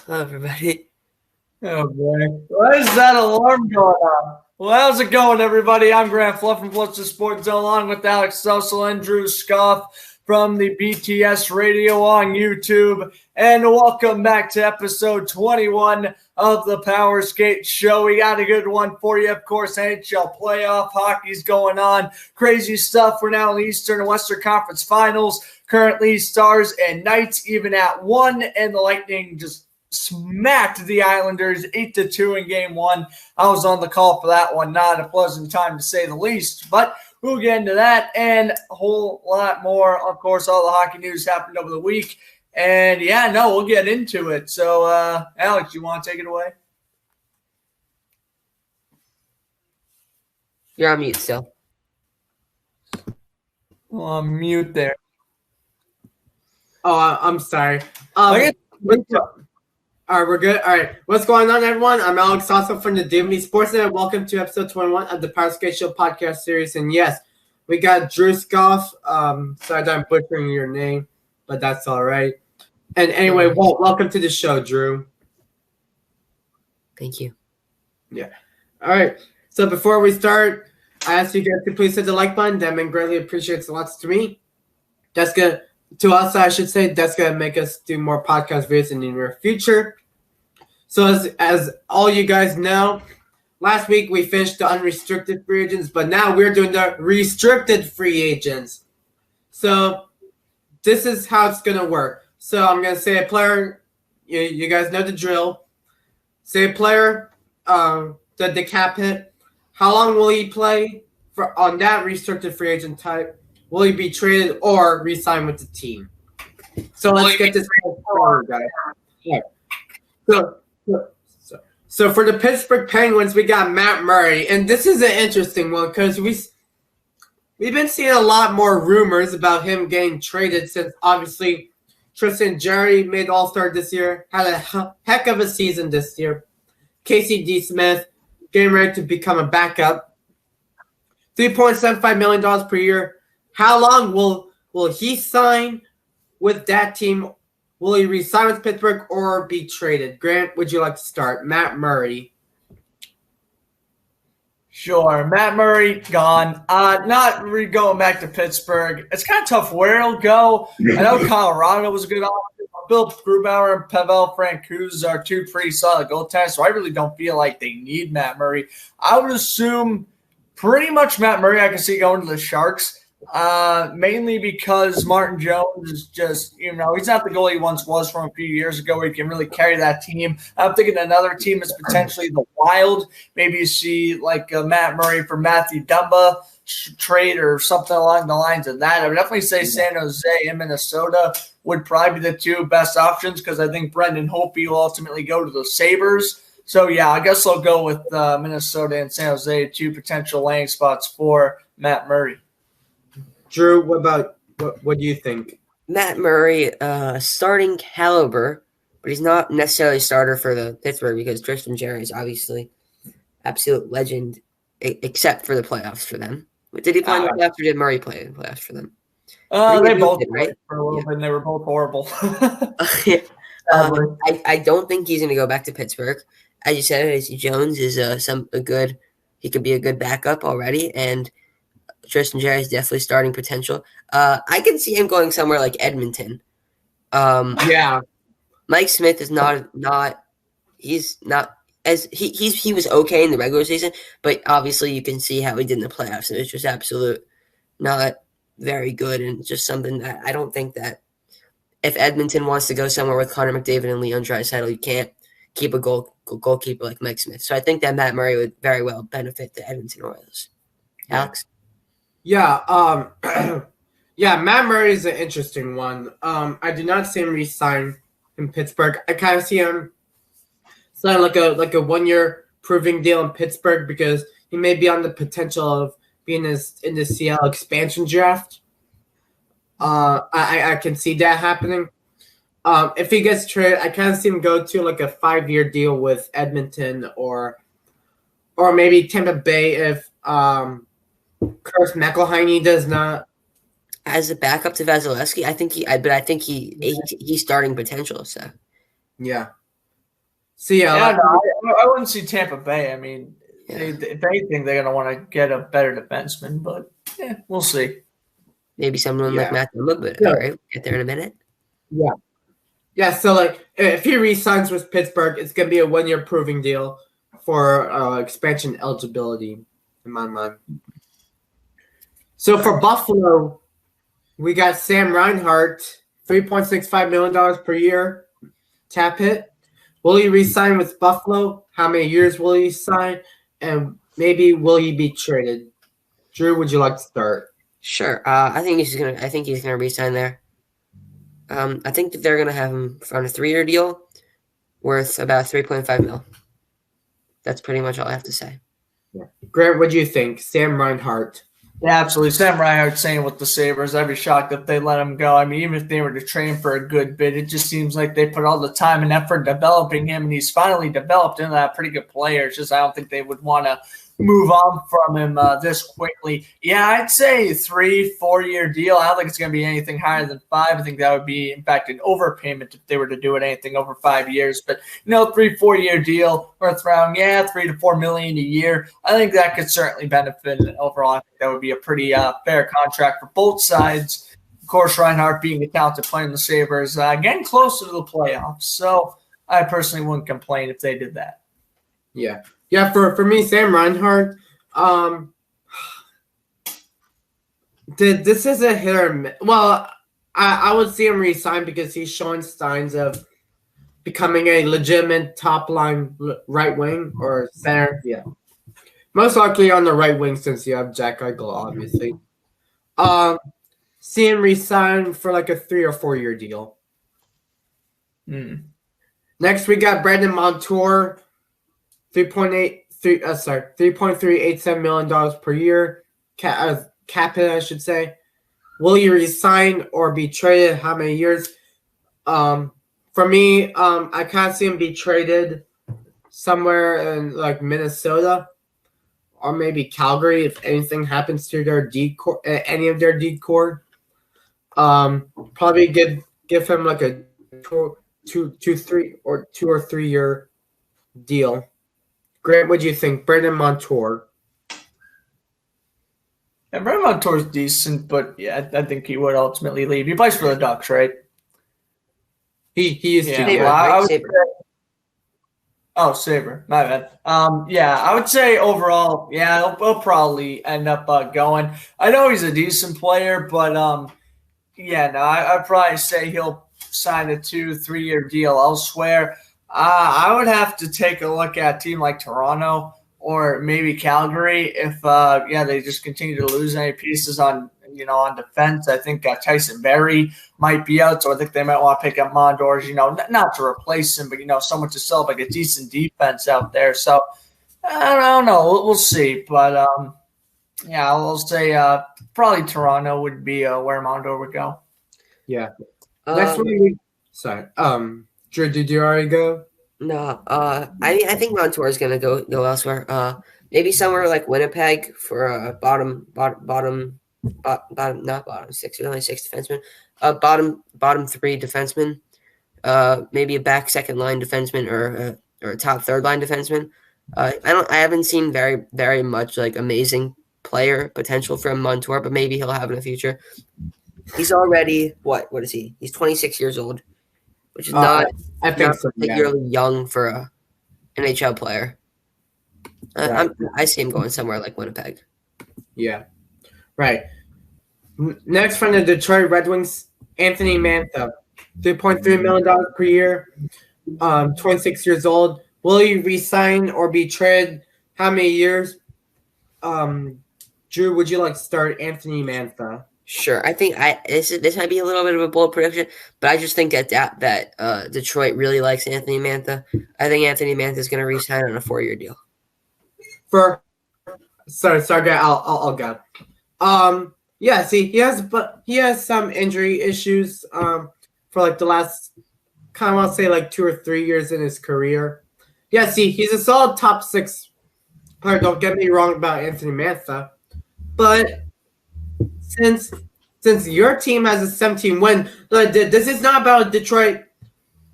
Hello, everybody. Oh, boy. Why is that alarm going on? Well, how's it going, everybody? I'm Grant Fluff from Blitz Sports Zone, along with Alex Sussel and Drew Scuff from the BTS Radio on YouTube. And welcome back to episode 21 of the Powerskateshow. We got a good one for you. Of course, NHL playoff hockey's going on. Crazy stuff. We're now in the Eastern and Western Conference Finals. Currently, Stars and Knights even at 1, and the Lightning just smacked the Islanders 8-2 in game 1. I was on the call for that one. Not a pleasant time to say the least, but we'll get into that and a whole lot more. Of course, all the hockey news happened over the week. And yeah, no, we'll get into it. So, Alex, you want to take it away? You're on mute still. Well, I'm mute there. Oh, I'm sorry. All right, we're good. All right, what's going on, everyone? I'm Alex Sasso from the Divinity Sportsnet. Welcome to episode 21 of the Powerskateshow podcast series. And yes, we got Drew Scuff. Sorry that I'm butchering your name, but that's all right. And anyway, welcome to the show, Drew. Thank you. Yeah. All right. So before we start, I ask you guys to please hit the like button. That man greatly appreciates a lot to me. That's good. To us, I should say, that's going to make us do more podcast videos in the near future. So as all you guys know, last week we finished the unrestricted free agents, but now we're doing the restricted free agents. So this is how it's going to work. So I'm going to say a player, you guys know the drill. Say a player, the cap hit. How long will he play on that restricted free agent type? Will he be traded or re-sign with the team? So let's get this started, guys. Yeah. So for the Pittsburgh Penguins, we got Matt Murray, and this is an interesting one because we've been seeing a lot more rumors about him getting traded since obviously Tristan Jarry made All-Star this year, had a heck of a season this year. Cassidy Smith getting ready to become a backup. $3.75 million per year. How long will he sign with that team? Will he resign with Pittsburgh or be traded? Grant, would you like to start? Matt Murray. Sure. Matt Murray, gone. Not going back to Pittsburgh. It's kind of tough where he'll go. I know Colorado was a good option. Bill Grubauer and Pavel Francouz are two pretty solid goaltenders, so I really don't feel like they need Matt Murray. I would assume pretty much Matt Murray I can see going to the Sharks. Mainly because Martin Jones is just, he's not the goalie he once was from a few years ago where he can really carry that team. I'm thinking another team is potentially the Wild. Maybe you see like Matt Murray for Matthew Dumba trade or something along the lines of that. I would definitely say San Jose and Minnesota would probably be the two best options because I think Brendan Hope will ultimately go to the Sabres. So, yeah, I guess I'll go with Minnesota and San Jose, two potential landing spots for Matt Murray. Drew, what do you think? Matt Murray, starting caliber, but he's not necessarily a starter for the Pittsburgh because Tristan Jarry is obviously absolute legend, except for the playoffs for them. Did he play in the playoffs or did Murray play in the playoffs for them? They both did, right? For a little bit, and they were both horrible. I don't think he's going to go back to Pittsburgh. As you said, Jones is he could be a good backup already, and Tristan Jarry is definitely starting potential. I can see him going somewhere like Edmonton. Yeah, Mike Smith is not. He's not as he was okay in the regular season, but obviously you can see how he did in the playoffs. And it's just absolute not very good, and just something that I don't think that if Edmonton wants to go somewhere with Connor McDavid and Leon Draisaitl, you can't keep a goalkeeper like Mike Smith. So I think that Matt Murray would very well benefit the Edmonton Oilers. Alex? Yeah, Matt Murray is an interesting one. I do not see him re-sign in Pittsburgh. I kind of see him sign like a 1-year proving deal in Pittsburgh because he may be on the potential of being in the Seattle expansion draft. I can see that happening. If he gets traded, I kind of see him go to like a 5-year deal with Edmonton or maybe Tampa Bay if Kurt McElhinney does not. As a backup to Vasilevsky, I think he's starting potential. So yeah. So yeah, I wouldn't see Tampa Bay. I mean, if anything, they're gonna want to get a better defenseman, but we'll see. Maybe someone like Matt Dumba, but all right, we'll get there in a minute. Yeah. So like, if he re-signs with Pittsburgh, it's gonna be a 1-year proving deal for expansion eligibility, in my mind. So for Buffalo, we got Sam Reinhart, $3.65 million per year, cap hit. Will he re-sign with Buffalo? How many years will he sign? And maybe will he be traded? Drew, would you like to start? Sure. I think he's gonna re-sign there. I think that they're gonna have him on a 3-year deal worth about $3.5 million. That's pretty much all I have to say. Yeah. Grant, what do you think? Sam Reinhart. Yeah, absolutely. Sam Reinhart saying with the Sabres, I'd be shocked if they let him go. I mean, even if they were to train for a good bit, it just seems like they put all the time and effort developing him, and he's finally developed into that pretty good player. It's just I don't think they would want to move on from him this quickly. Yeah, I'd say 3-4 year deal. I don't think it's going to be anything higher than 5. I think that would be, in fact, an overpayment if they were to do it anything over 5 years. But 3-4 year deal worth around $3 to $4 million a year. I think that could certainly benefit overall. I think that would be a pretty fair contract for both sides. Of course, Reinhart being a talented player in the Sabres, getting closer to the playoffs. So I personally wouldn't complain if they did that. Yeah. Yeah, for me, Sam Reinhart, this is a hit or miss. Well, I would see him resign because he's showing signs of becoming a legitimate top-line right wing or center. Yeah. Most likely on the right wing since you have Jack Eichel, obviously. See him resign for like a 3 or 4 year deal. Next, we got Brandon Montour. $3.387 million per year, cap hit, I should say. Will he resign or be traded? How many years? For me, I can't see him be traded somewhere in like Minnesota or maybe Calgary if anything happens to their decor, any of their decor. Probably give him like a 2 or 3 year deal. Grant, what do you think? Brandon Montour. And Brandon Montour's decent, but yeah, I think he would ultimately leave. He plays for the Ducks, right? He used to. Sabre. My bad. I would say overall, he'll probably end up going. I know he's a decent player, but I'd probably say he'll sign a 2-3 year deal elsewhere. I would have to take a look at a team like Toronto or maybe Calgary if they just continue to lose any pieces on defense. I think Tyson Berry might be out, so I think they might want to pick up Mondors, not to replace him, but someone to sell like a decent defense out there. So I don't know, we'll see, but I'll say probably Toronto would be where Mondor would go. Yeah. Next one, sorry. Drew, did you already go? No. I think Montour is gonna go elsewhere. Maybe somewhere like Winnipeg for a bottom not bottom 6. There's only 6 defensemen. Bottom 3 defensemen. Maybe a back second line defenseman or a top third line defenseman. I haven't seen very very much like amazing player potential from Montour, but maybe he'll have in the future. He's already what is he? He's 26 years old, which is not particularly young for a NHL player. Right. I see him going somewhere like Winnipeg. Yeah, right. Next from the Detroit Red Wings, Anthony Mantha, $3.3 million per year, 26 years old. Will he resign or be traded? How many years? Drew, would you like to start Anthony Mantha? Sure. I think this might be a little bit of a bold prediction, but I just think that Detroit really likes Anthony Mantha. I think Anthony Mantha is going to re-sign on a 4-year deal. Sorry, I'll go. See, he has some injury issues for like the last kind of want to say like 2 or 3 years in his career. Yeah, see, he's a solid top 6 player. Don't get me wrong about Anthony Mantha, but since your team has a 17 win, this is not about Detroit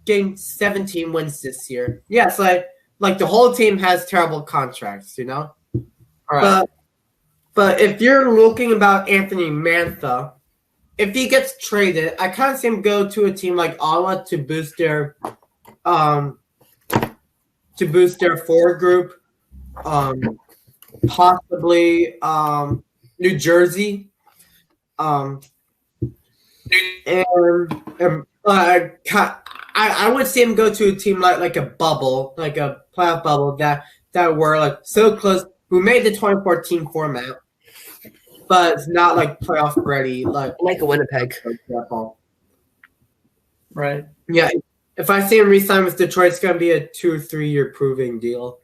getting 17 wins this year. Yes, like the whole team has terrible contracts, you know. All right. But if you're looking about Anthony Mantha, if he gets traded, I kind of see him go to a team like Ottawa to boost their forward group. Possibly New Jersey. I would see him go to a team like a bubble, like a playoff bubble that were like so close, who made the 2014 format, but it's not like playoff ready, like a Winnipeg. For example. Right. Yeah. If I see him re-sign with Detroit, it's going to be a 2 or 3 year proving deal.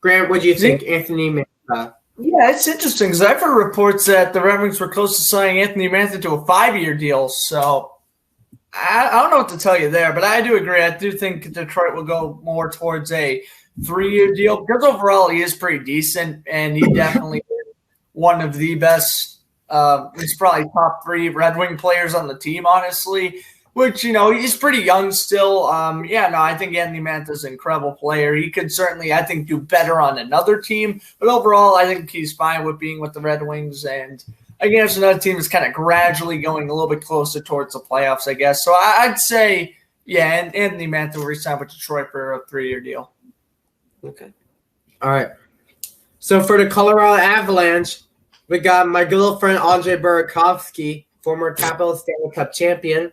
Grant, what do you think, Anthony Mantha? Yeah, it's interesting because I've heard reports that the Red Wings were close to signing Anthony Mantha to a 5-year deal. So I don't know what to tell you there, but I do agree. I do think Detroit will go more towards a 3-year deal because overall he is pretty decent, and he definitely is one of the best. He's probably top 3 Red Wing players on the team, honestly. Which, you know, he's pretty young still. I think Anthony Mantha is an incredible player. He could certainly, I think, do better on another team. But overall, I think he's fine with being with the Red Wings. And against another team that's kind of gradually going a little bit closer towards the playoffs, I guess. So I'd say, yeah, and Anthony Mantha will resign with Detroit for a 3-year deal. Okay. All right. So for the Colorado Avalanche, we got my good old friend Andre Burakovsky, former Capital Stanley Cup champion.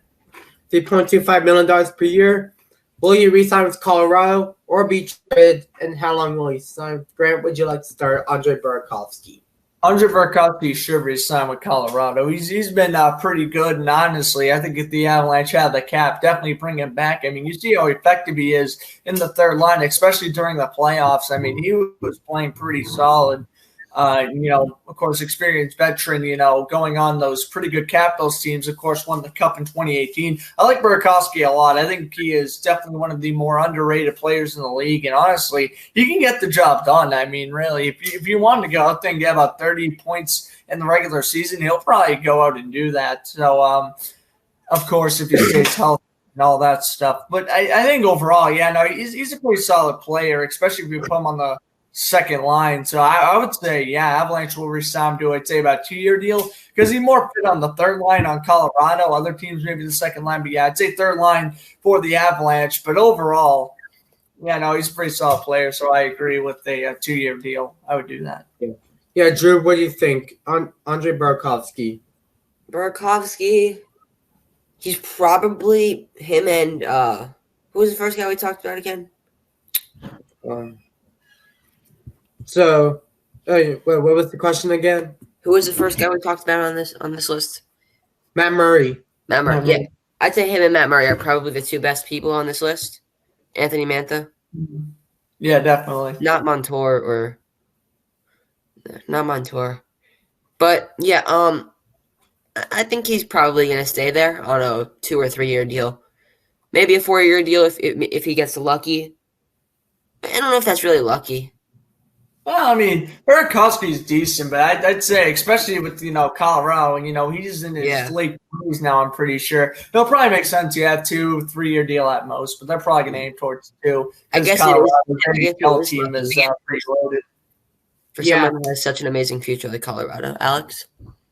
$3.25 million per year. Will you resign with Colorado or be traded, and how long will you sign? Grant, would you like to start Andre Burakovsky? Andre Burakovsky should resign with Colorado. He's been pretty good, and honestly, I think if the Avalanche had the cap, definitely bring him back. I mean, you see how effective he is in the third line, especially during the playoffs. I mean, he was playing pretty solid. Of course, experienced veteran, going on those pretty good Capitals teams, of course, won the Cup in 2018. I like Burakovsky a lot. I think he is definitely one of the more underrated players in the league. And honestly, he can get the job done. I mean, really, if you want to go out there and get about 30 points in the regular season, he'll probably go out and do that. So, of course, if he stays healthy and all that stuff. But I think overall, he's a pretty solid player, especially if you put him on the second line. So I would say, Avalanche will resign him to, I'd say, about a 2-year deal because he's more fit on the third line on Colorado. Other teams maybe the second line, but I'd say third line for the Avalanche. But overall, he's a pretty solid player. So I agree with a 2-year deal. I would do that. Yeah, Drew, what do you think? Andre Burakovsky. Burakovsky, he's probably him and who was the first guy we talked about again? What was the question again? Who was the first guy we talked about on this list? Matt Murray. Matt Murray. Yeah, I'd say him and Matt Murray are probably the 2 best people on this list. Anthony Mantha. Yeah, definitely. Not Montour. But yeah, I think he's probably gonna stay there on a 2 or 3 year deal, maybe a 4-year deal if he gets lucky. I don't know if that's really lucky. Well, I mean, Burakovsky is decent, but I'd say, especially with, Colorado, he's in his late 20s now, I'm pretty sure. It'll probably make sense to have 2-3-year deal at most, but they're probably going to aim towards 2. I guess the team is pretty loaded. For someone who has such an amazing future like Colorado. Alex?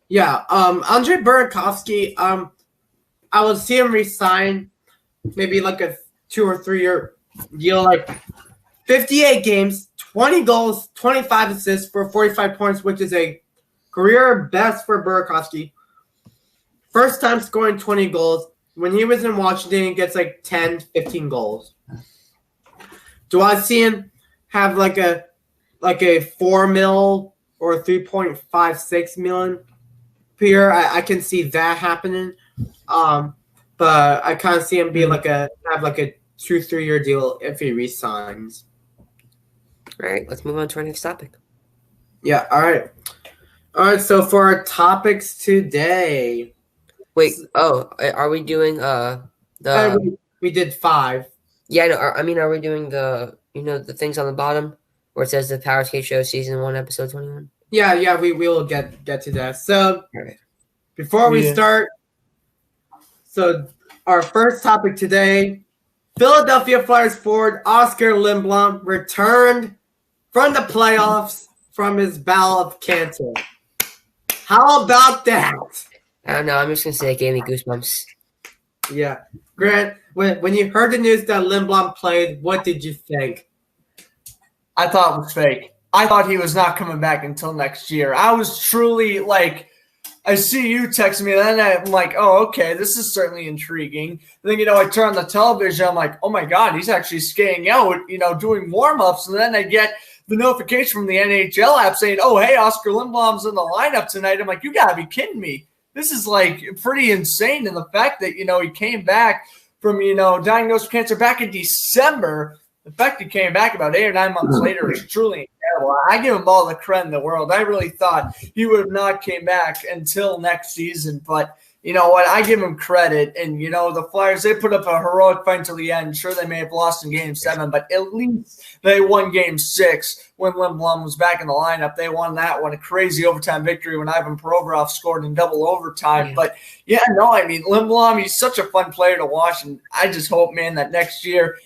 Yeah, Andre Burakovsky, I would see him resign maybe like a 2 or 3 year deal, like 58 games, 20 goals, 25 assists for 45 points, which is a career best for Burakovsky. First time scoring 20 goals. When he was in Washington, he gets like 10, 15 goals. Do I see him have like a $4 million or $3.56 million per year? I can see that happening. But I kind of see him be have a 2-3 year deal if he resigns. All right, let's move on to our next topic. Yeah, all right. So for our topics today. Wait, are we doing we did 5. Yeah, no, are we doing the the things on the bottom where it says the Powerskateshow season 1 episode 21? Yeah, we will get to that. So before we start, so our first topic today, Philadelphia Flyers forward Oskar Lindblom returned from the playoffs from his battle of cancer. How about that? I don't know. I'm just going to say it gave me goosebumps. Yeah. Grant, when you heard the news that Lindblom played, what did you think? I thought it was fake. I thought he was not coming back until next year. I was truly like, I see you text me, and then I'm like, oh, okay, this is certainly intriguing. And then, I turn on the television, I'm like, oh my God, he's actually skating out, doing warm-ups. And then I get the notification from the NHL app saying, oh, hey, Oskar Lindblom's in the lineup tonight. I'm like, you got to be kidding me. This is like pretty insane. And the fact that, he came back from, diagnosed with cancer back in December, the fact he came back about 8 or 9 months later is truly incredible. I give him all the credit in the world. I really thought he would have not came back until next season. But you know what? I give him credit. And, the Flyers, they put up a heroic fight until the end. Sure, they may have lost in Game 7, but at least they won Game 6 when Lindblom was back in the lineup. They won that one, a crazy overtime victory when Ivan Provorov scored in double overtime. But, Lindblom, he's such a fun player to watch. And I just hope, man, that next year,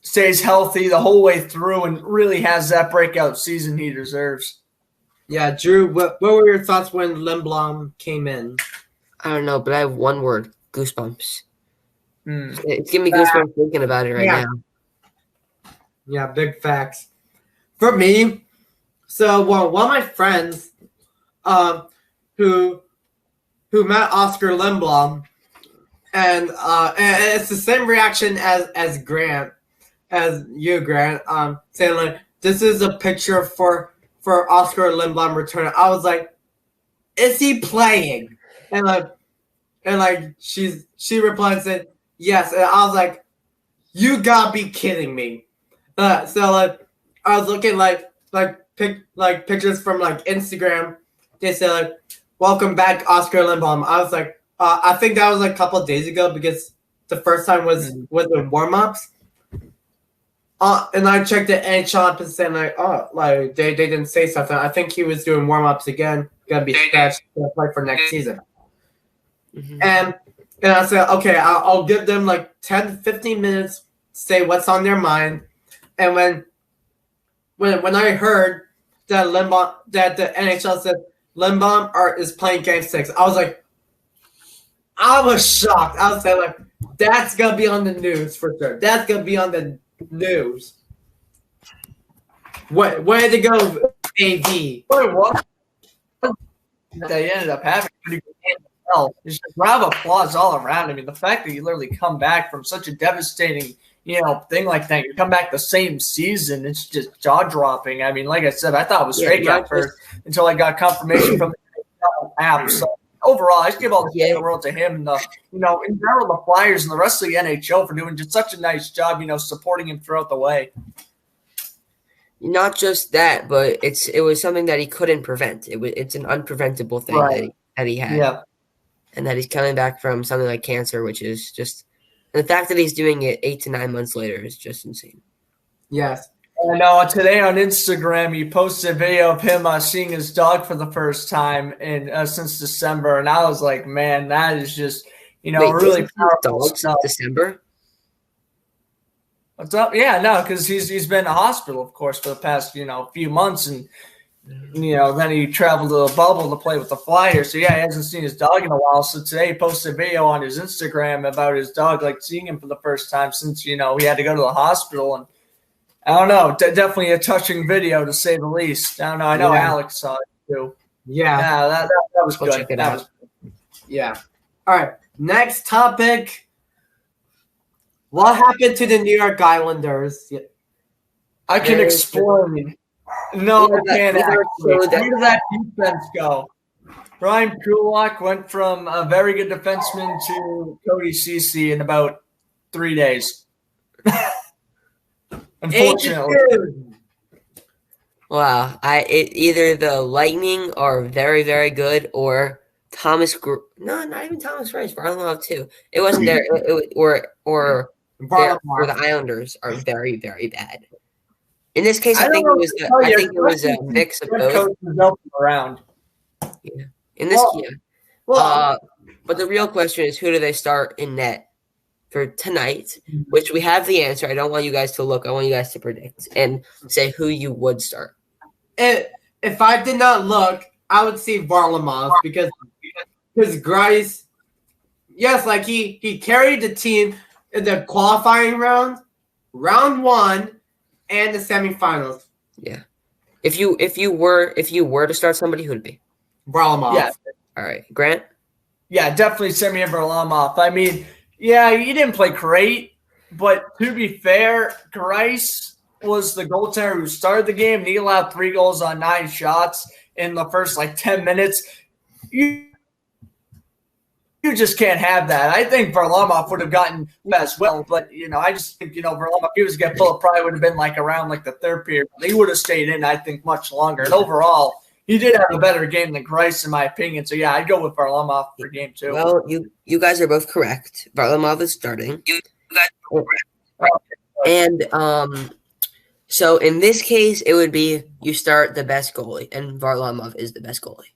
stays healthy the whole way through and really has that breakout season he deserves. Yeah, Drew, what were your thoughts when Lindblom came in? I don't know, but I have one word: goosebumps. It's giving me goosebumps thinking about it now. Yeah, big facts. For me, so one of my friends who met Oskar Lindblom, and it's the same reaction as Grant. As you, Grant, saying like, this is a picture for Oskar Lindblom returning. I was like, is he playing? And she replied and said, yes. And I was like, you gotta be kidding me. I was looking pictures from Instagram. They said like, welcome back, Oskar Lindblom. I was like, I think that was a couple of days ago because the first time was in warm-ups. And I checked the NHL and said they didn't say something. I think he was doing warm-ups again. Gonna be scratched to play for next season. Mm-hmm. And I said, okay, I'll give them 10 to 15 minutes, say what's on their mind. And when I heard that the NHL said Lindblom is playing Game 6, I was shocked. I was saying that's gonna be on the news for sure. That's gonna be on the news. Way to go, AV. What? They ended up having pretty good game. It's just a round of applause all around. I mean, the fact that you literally come back from such a devastating, thing like that, you come back the same season, it's just jaw-dropping. I mean, like I said, I thought it was fake at first until I got confirmation from the app. So overall, I just give all the credit in the world to him and in general, the Flyers and the rest of the NHL for doing just such a nice job, supporting him throughout the way. Not just that, but it was something that he couldn't prevent. It's an unpreventable thing that he had. Yeah. And that he's coming back from something like cancer, which is just – the fact that he's doing it 8 to 9 months later is just insane. Yes. I know today on Instagram, he posted a video of him seeing his dog for the first time since December. And I was like, man, that is just, really powerful stuff. December? What's up? Yeah, no, because he's been in the hospital, of course, for the past, few months. And then he traveled to the bubble to play with the Flyers. So, yeah, he hasn't seen his dog in a while. So today he posted a video on his Instagram about his dog, seeing him for the first time since, he had to go to the hospital. And I don't know, definitely a touching video to say the least. I don't know. I know Alex saw it too. Yeah. That was good. Check it out. Yeah. All right. Next topic. What happened to the New York Islanders? I can explain. No, I can't actually. Where did that defense go? Brian Kulak went from a very good defenseman to Cody Ceci in about 3 days. Unfortunately. Wow. Either the Lightning are very, very good or no, not even Thomas Rice. Varlamov too. It wasn't there. Or the Islanders are very, very bad. In this case, I think it was a mix of both. Around. Yeah. In this, but the real question is, who do they start in net? for tonight, which we have the answer. I don't want you guys to look. I want you guys to predict and say who you would start. If I did not look, I would see Varlamov because Grice, yes, like he carried the team in the qualifying round 1, and the semifinals. Yeah. If you were to start somebody, who'd it be? Varlamov. Yeah. All right, Grant. Yeah, definitely Semyon Varlamov. I mean, yeah, he didn't play great, but to be fair, Grice was the goaltender who started the game, and he allowed 3 goals on 9 shots in the first 10 minutes. You just can't have that. I think Varlamov would have gotten as well, but I just think Varlamov, if he was get full, it probably would have been around the third period. He would have stayed in, I think, much longer. And overall, he did have a better game than Grice, in my opinion. So yeah, I'd go with Varlamov for game 2. Well, you guys are both correct. Varlamov is starting. You guys are correct. And so in this case, it would be you start the best goalie, and Varlamov is the best goalie.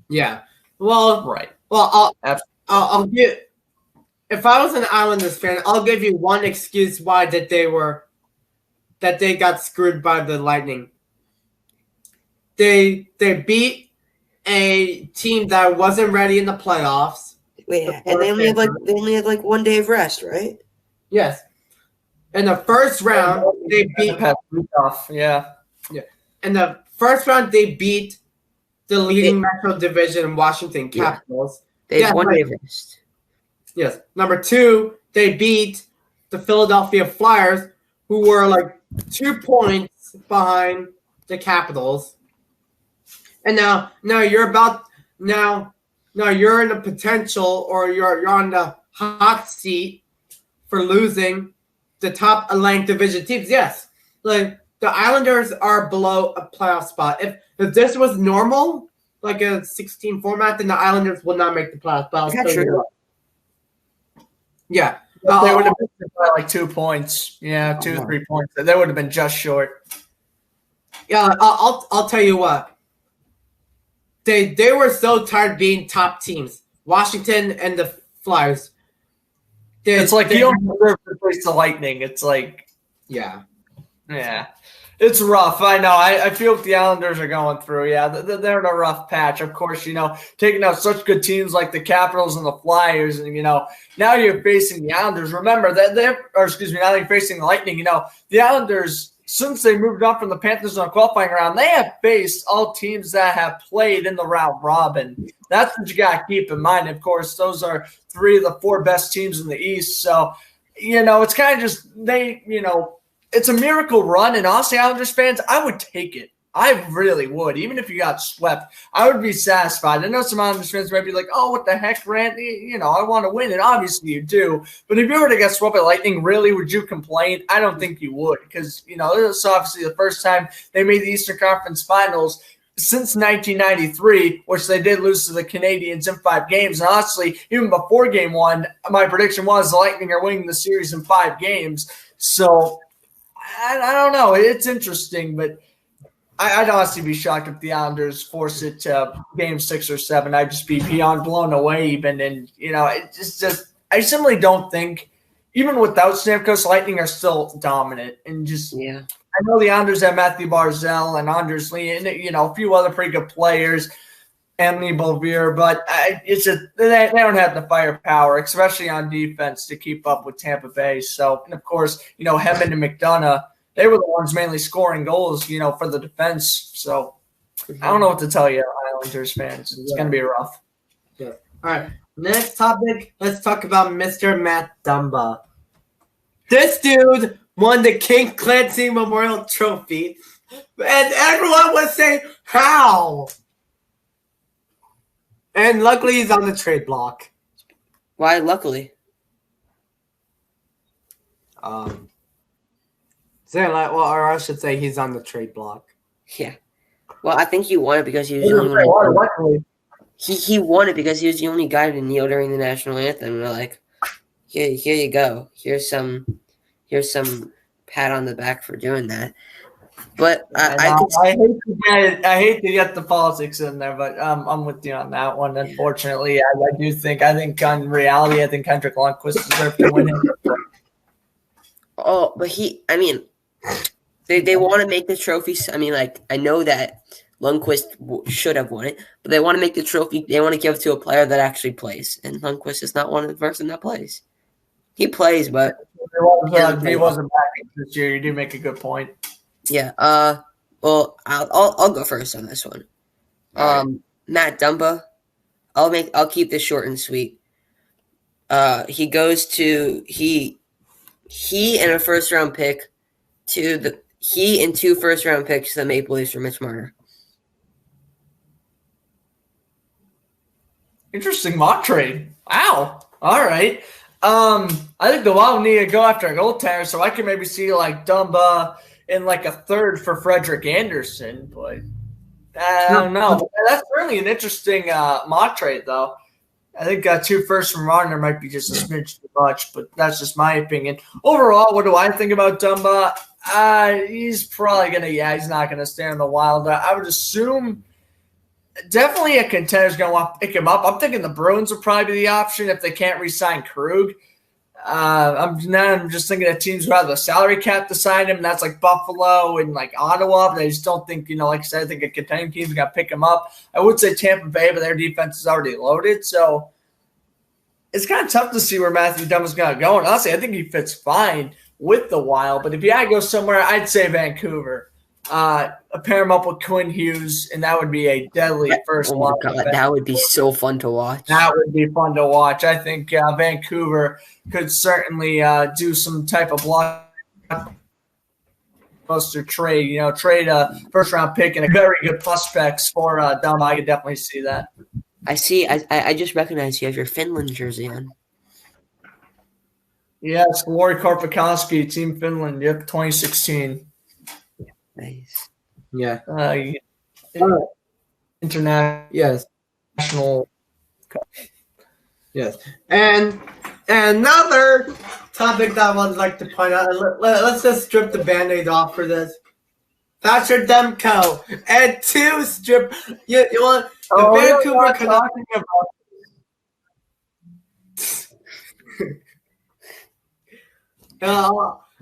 Yeah. Well, right. Well, I'll give. If I was an Islanders fan, I'll give you one excuse why that they got screwed by the Lightning. They beat a team that wasn't ready in the playoffs. Wait, and they only had 1 day of rest, right? Yes. In the first round, they beat. Yeah. In the first round, they beat the leading Metro Division Washington Capitals. They had 1 day of rest. Yes. Number 2, they beat the Philadelphia Flyers, who were 2 points behind the Capitals. And now you're you're in a potential, or you're on the hot seat for losing the top Atlantic Division teams. Yes, the Islanders are below a playoff spot. If this was normal, a 16 format, then the Islanders would not make the playoffs. That's true. Yeah. They would have been by 2 points. Yeah, 2-3 points. They would have been just short. Yeah, I'll tell you what. They were so tired of being top teams. Washington and the Flyers. You don't deserve to face the Lightning. It's yeah. It's rough. I know. I feel what the Islanders are going through. Yeah, they're in a rough patch. Of course, taking out such good teams like the Capitals and the Flyers, and now you're facing the Islanders. Remember that now you're facing the Lightning. The Islanders, since they moved up from the Panthers on the qualifying round, they have faced all teams that have played in the round robin. That's what you got to keep in mind. Of course, those are 3 of the 4 best teams in the East. So, it's kind of just it's a miracle run. And honestly, Islanders fans, I would take it. I really would. Even if you got swept, I would be satisfied. I know some Islanders fans might be like, oh, what the heck, Grant? I want to win. And obviously you do. But if you were to get swept by Lightning, really, would you complain? I don't think you would, because, this is obviously the first time they made the Eastern Conference Finals since 1993, which they did lose to the Canadiens in 5 games. And honestly, even before Game 1, my prediction was the Lightning are winning the series in 5 games. So I don't know. It's interesting, but I'd honestly be shocked if the Islanders force it to Game 6 or 7. I'd just be beyond blown away even. And, it just I simply don't think, even without Stamkos, Lightning are still dominant. And I know the Islanders have Matthew Barzal and Anders Lee and, a few other pretty good players, Anthony Beauvillier, but it's just they don't have the firepower, especially on defense, to keep up with Tampa Bay. So, and of course, Hedman and McDonough, they were the ones mainly scoring goals, for the defense. So I don't know what to tell you, Islanders fans. It's going to be rough. Yeah. All right. Next topic, let's talk about Mr. Matt Dumba. This dude won the King Clancy Memorial Trophy, and everyone was saying, how? And luckily, he's on the trade block. Why luckily? Or I should say he's on the trade block. Yeah. Well, I think he won it because he was the only one. He won it because he was the only guy to kneel during the national anthem. And they're like, here you go. Here's some pat on the back for doing that. But I hate to get the politics in there, but I'm with you on that one. Unfortunately, I think in reality, I think Kendrick Lundqvist deserved to win it. Oh, but they want to make the trophies. I mean, like, I know that Lundqvist should have won it, but they want to make the trophy. They want to give it to a player that actually plays, and Lundqvist is not one of the person that plays. He plays, but he wasn't back this year. You do make a good point. Yeah. Well, I'll go first on this one. Right. Matt Dumba. I'll keep this short and sweet. He goes to he and a first round pick and 2 first round picks to the Maple Leafs for Mitch Marner. Interesting mock trade. Wow. All right. I think the Wild need to go after a goaltender, so I can maybe see like Dumba in like a third for Frederik Andersen, but I don't know. That's certainly an interesting mock trade, though. I think 2 firsts from Marner might be just a smidge too much, but that's just my opinion. Overall, what do I think about Dumba? He's probably he's not gonna stay in the Wild. I would assume definitely a contender's gonna want to pick him up. I'm thinking the Bruins would probably be the option if they can't re-sign Krug. I'm just thinking of teams who have the salary cap to sign him, and that's like Buffalo and like Ottawa, but I just don't think, like I said, I think a contending team's going to pick him up. I would say Tampa Bay, but their defense is already loaded, so it's kind of tough to see where Matthew Dumba's going to go. And honestly, I think he fits fine with the Wild, but if he had to go somewhere, I'd say Vancouver. Pair him up with Quinn Hughes, and that would be a deadly first line. That would be so fun to watch. That would be fun to watch. I think Vancouver could certainly do some type of blockbuster trade. Trade a first-round pick and a very good prospects for Dumba. I could definitely see that. I see. I just recognize you have your Finland jersey on. Yes, Lori Korpikoski, Team Finland. Yep, 2016. Nice. Yeah. International. Yes. National. Yes. And another topic that I would like to point out, let's just strip the Band-Aid off for this. Thatcher Demko and 2 strip. You want the Vancouver Canucks.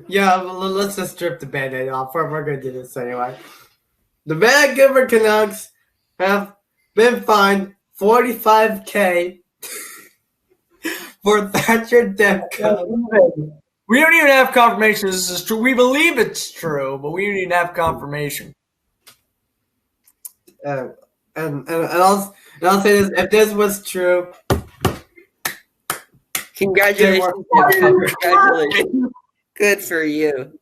Yeah, well, let's just strip the Band-Aid off. We're going to do this anyway. The Vancouver Canucks have been fined $45,000 for Thatcher Demko. We don't even have confirmation this is true. We believe it's true, but we don't even have confirmation. And I'll say this: if this was true, congratulations! Congratulations! Good for you.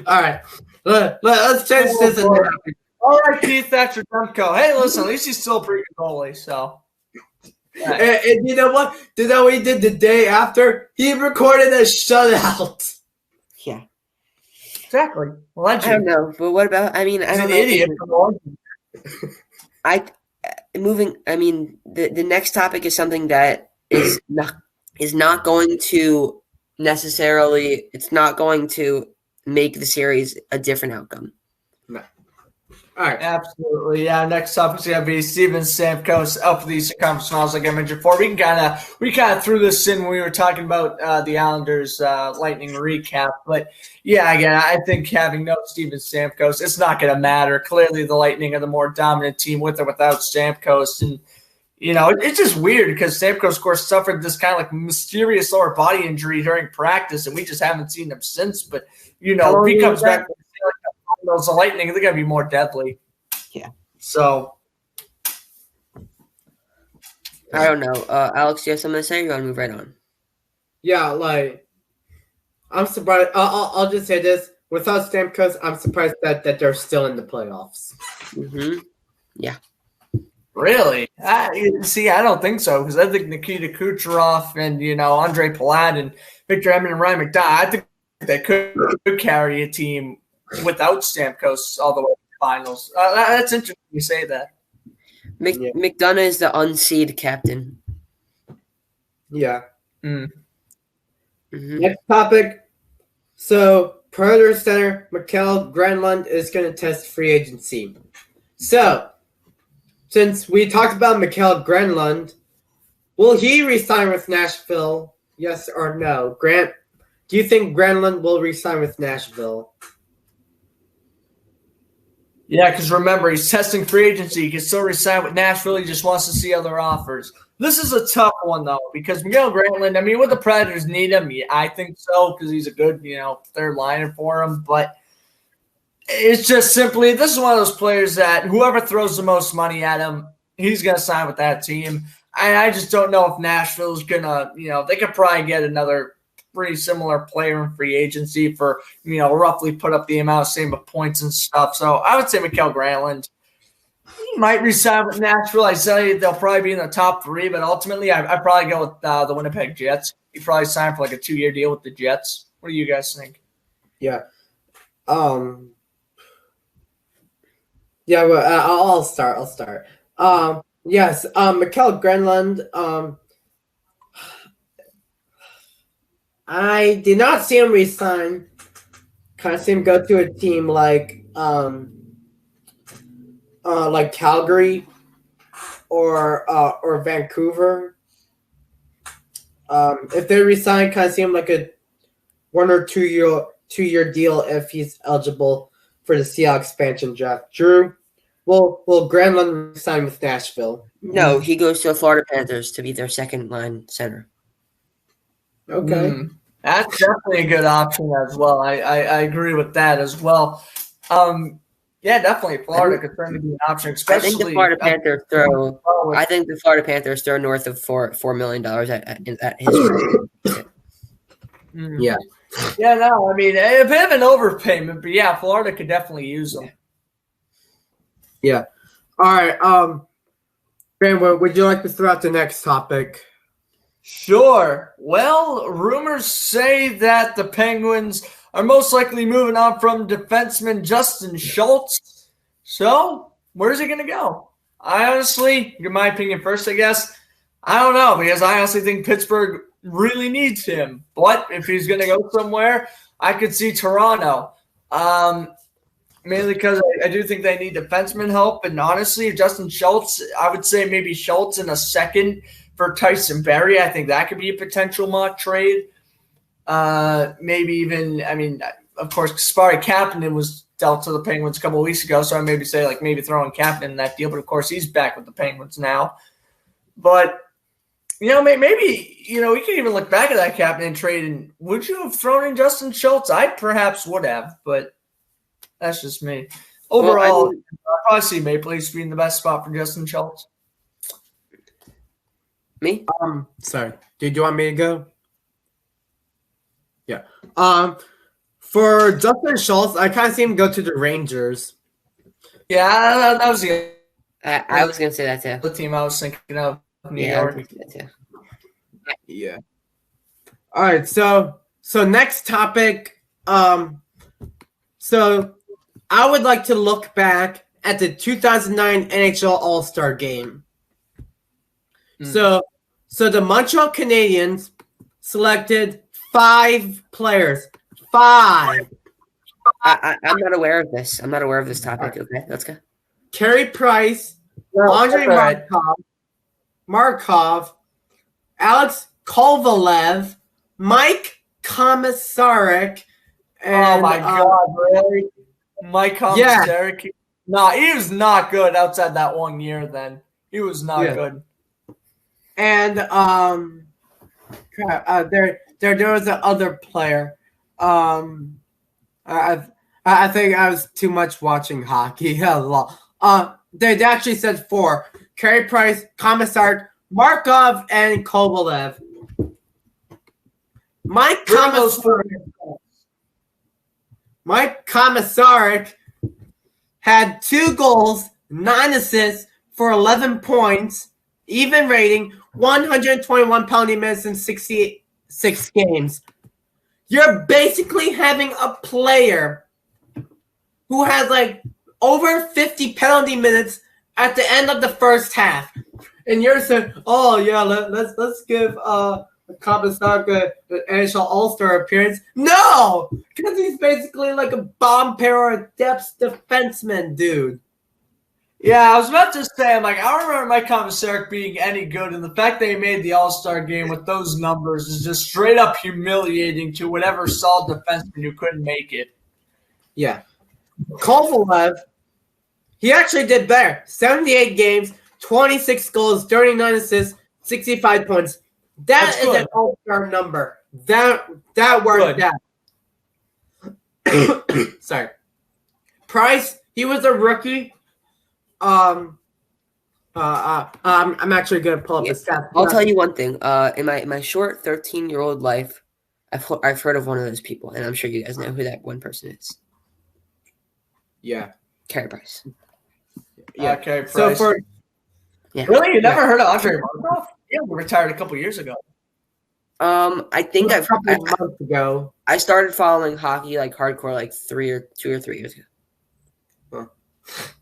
All right, let's change this. All right, Keith Thatcher Demko. Hey, listen, at least he's still a pretty good goalie. So, and you know what? You know what he did the day after? He recorded a shutout. Yeah, exactly. Well, I don't know, but what about? I mean, I don't know. Idiot. The next topic is something that is not going to necessarily. It's not going to make the series a different outcome. No. All right. Absolutely. Yeah. Next up is going to be Steven Stamkos up for the Eastern Conference Finals, like I mentioned before. We kind of threw this in when we were talking about the Islanders Lightning recap. But, yeah, again, I think having no Steven Stamkos, it's not going to matter. Clearly, the Lightning are the more dominant team with or without Stamkos. And, it's just weird because Stamkos, of course, suffered this kind of like mysterious lower body injury during practice, and we just haven't seen him since. But, if he comes back – the Lightning, they're going to be more deadly. Yeah. So. I don't know. Alex, do you have something to say? Or you want to move right on? Yeah, I'm surprised. I'll just say this. Without Stamkos, I'm surprised that they're still in the playoffs. Mm-hmm. Yeah. Really? I don't think so, because I think Nikita Kucherov and, Andre Palat and Victor Hedman and Ryan McDonagh, I think they could carry a team without Stamkos all the way to the finals. That's interesting you say that. McDonagh is the unseed captain. Yeah. Mm. Mm-hmm. Next topic. So, Predator center Mikael Granlund is going to test free agency. So, since we talked about Mikael Granlund, will he resign with Nashville? Yes or no? Grant, do you think Granlund will resign with Nashville? Yeah, because remember, he's testing free agency. He can still resign with Nashville. He just wants to see other offers. This is a tough one, though, because Mikael Granlund, I mean, would the Predators need him? Yeah, I think so, because he's a good, third liner for him. But it's just simply, this is one of those players that whoever throws the most money at him, he's going to sign with that team. I just don't know if Nashville's going to, they could probably get another pretty similar player in free agency for, roughly put up the amount, same of points and stuff. So I would say Mikael Granlund. He might resign with Nashville. I say they'll probably be in the top 3, but ultimately I'd probably go with the Winnipeg Jets. He'd probably sign for like a 2-year deal with the Jets. What do you guys think? Yeah. Yeah, well, I'll start. Yes, Mikael Granlund, I did not see him resign. Kind of see him go to a team like Calgary or Vancouver. If they resign, kind of see him like a 1 or 2-year deal if he's eligible for the Seattle expansion draft. Drew, will Granlund resign with Nashville? No, he goes to the Florida Panthers to be their second line center. Okay. That's definitely a good option as well. I agree with that as well. Yeah, definitely. Florida could certainly be an option, especially. I think the Florida Panthers throw north of $4 million at his. Yeah. Yeah, no, I mean, a bit of an overpayment, but yeah, Florida could definitely use them. Yeah. All right. Ben, would you like to throw out the next topic? Sure. Well, rumors say that the Penguins are most likely moving on from defenseman Justin Schultz. So, where's he going to go? I honestly, in my opinion first, I guess, I don't know, because I honestly think Pittsburgh really needs him. But if he's going to go somewhere, I could see Toronto. Mainly because I do think they need defenseman help. And honestly, Justin Schultz, I would say maybe Schultz in a second for Tyson Barrie. I think that could be a potential mock trade. Maybe even, I mean, of course, Kasperi Kapanen was dealt to the Penguins a couple of weeks ago, so I maybe say like maybe throwing Kapanen in that deal. But of course, he's back with the Penguins now. But maybe we can even look back at that Kapanen trade and would you have thrown in Justin Schultz? I perhaps would have, but that's just me. Overall, I'll probably see Maple Leafs being the best spot for Justin Schultz. Me? Sorry. Did you want me to go? Yeah. For Justin Schultz, I kind of see him go to the Rangers. Yeah, that was the. I was gonna say that too. The team I was thinking of, New York. Yeah. All right. So next topic. So I would like to look back at the 2009 NHL All-Star Game. So the Montreal Canadiens selected 5 players. 5. I'm not aware of this. I'm not aware of this topic. Okay, let's go. Carey Price, Andrei Markov, Alex Kovalev, Mike Komisarek, and oh my God, really? Mike Komisarek? Yeah. No, he was not good outside that 1 year then. He was not good. And there was the other player. I think I was too much watching hockey. They actually said 4: Carey Price, Komisarek, Markov, and Kovalev. Mike Komisarek had 2 goals, 9 assists for 11 points, even rating, 121 penalty minutes in 66 games. You're basically having a player who has like over 50 penalty minutes at the end of the first half, and you're saying, "Oh yeah, let's give Komisarek the NHL All-Star appearance? No! Because he's basically like a bomb pair or depth defenseman, dude. Yeah, I was about to say, I don't remember Mike Komisarek being any good, and the fact they made the All-Star game with those numbers is just straight up humiliating to whatever solid defenseman who couldn't make it. Yeah. Kovalev, he actually did better. 78 games, 26 goals, 39 assists, 65 points. That's is an all-star number. That worked out. Sorry. Price, he was a rookie. I'm actually gonna pull up the stats. I'll tell you one thing. In my short 13-year-old life, I've heard of one of those people, and I'm sure you guys know who that one person is. Yeah. Carey Price. Yeah, Carey Price. Really? You never heard of Andre Markov? Yeah, he retired a couple years ago. I think a couple months ago. I started following hockey like hardcore like 2 or 3 years ago. Huh.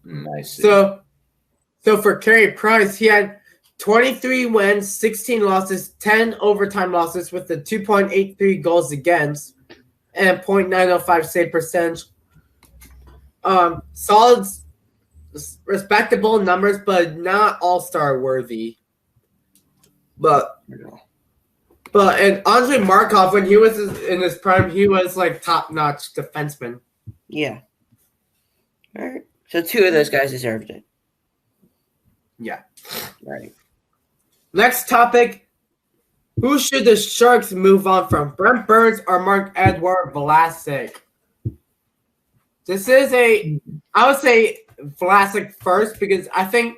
Nice. So for Carey Price, he had 23 wins, 16 losses, 10 overtime losses with a 2.83 goals against and 0.905 save percentage. Solid, respectable numbers, but not all-star worthy. But and Andre Markov, when he was in his prime, he was like top-notch defenseman. Yeah. All right. So 2 of those guys deserved it. Yeah. Right. Next topic. Who should the Sharks move on from? Brent Burns or Marc-Edouard Vlasic? This is I would say Vlasic first because I think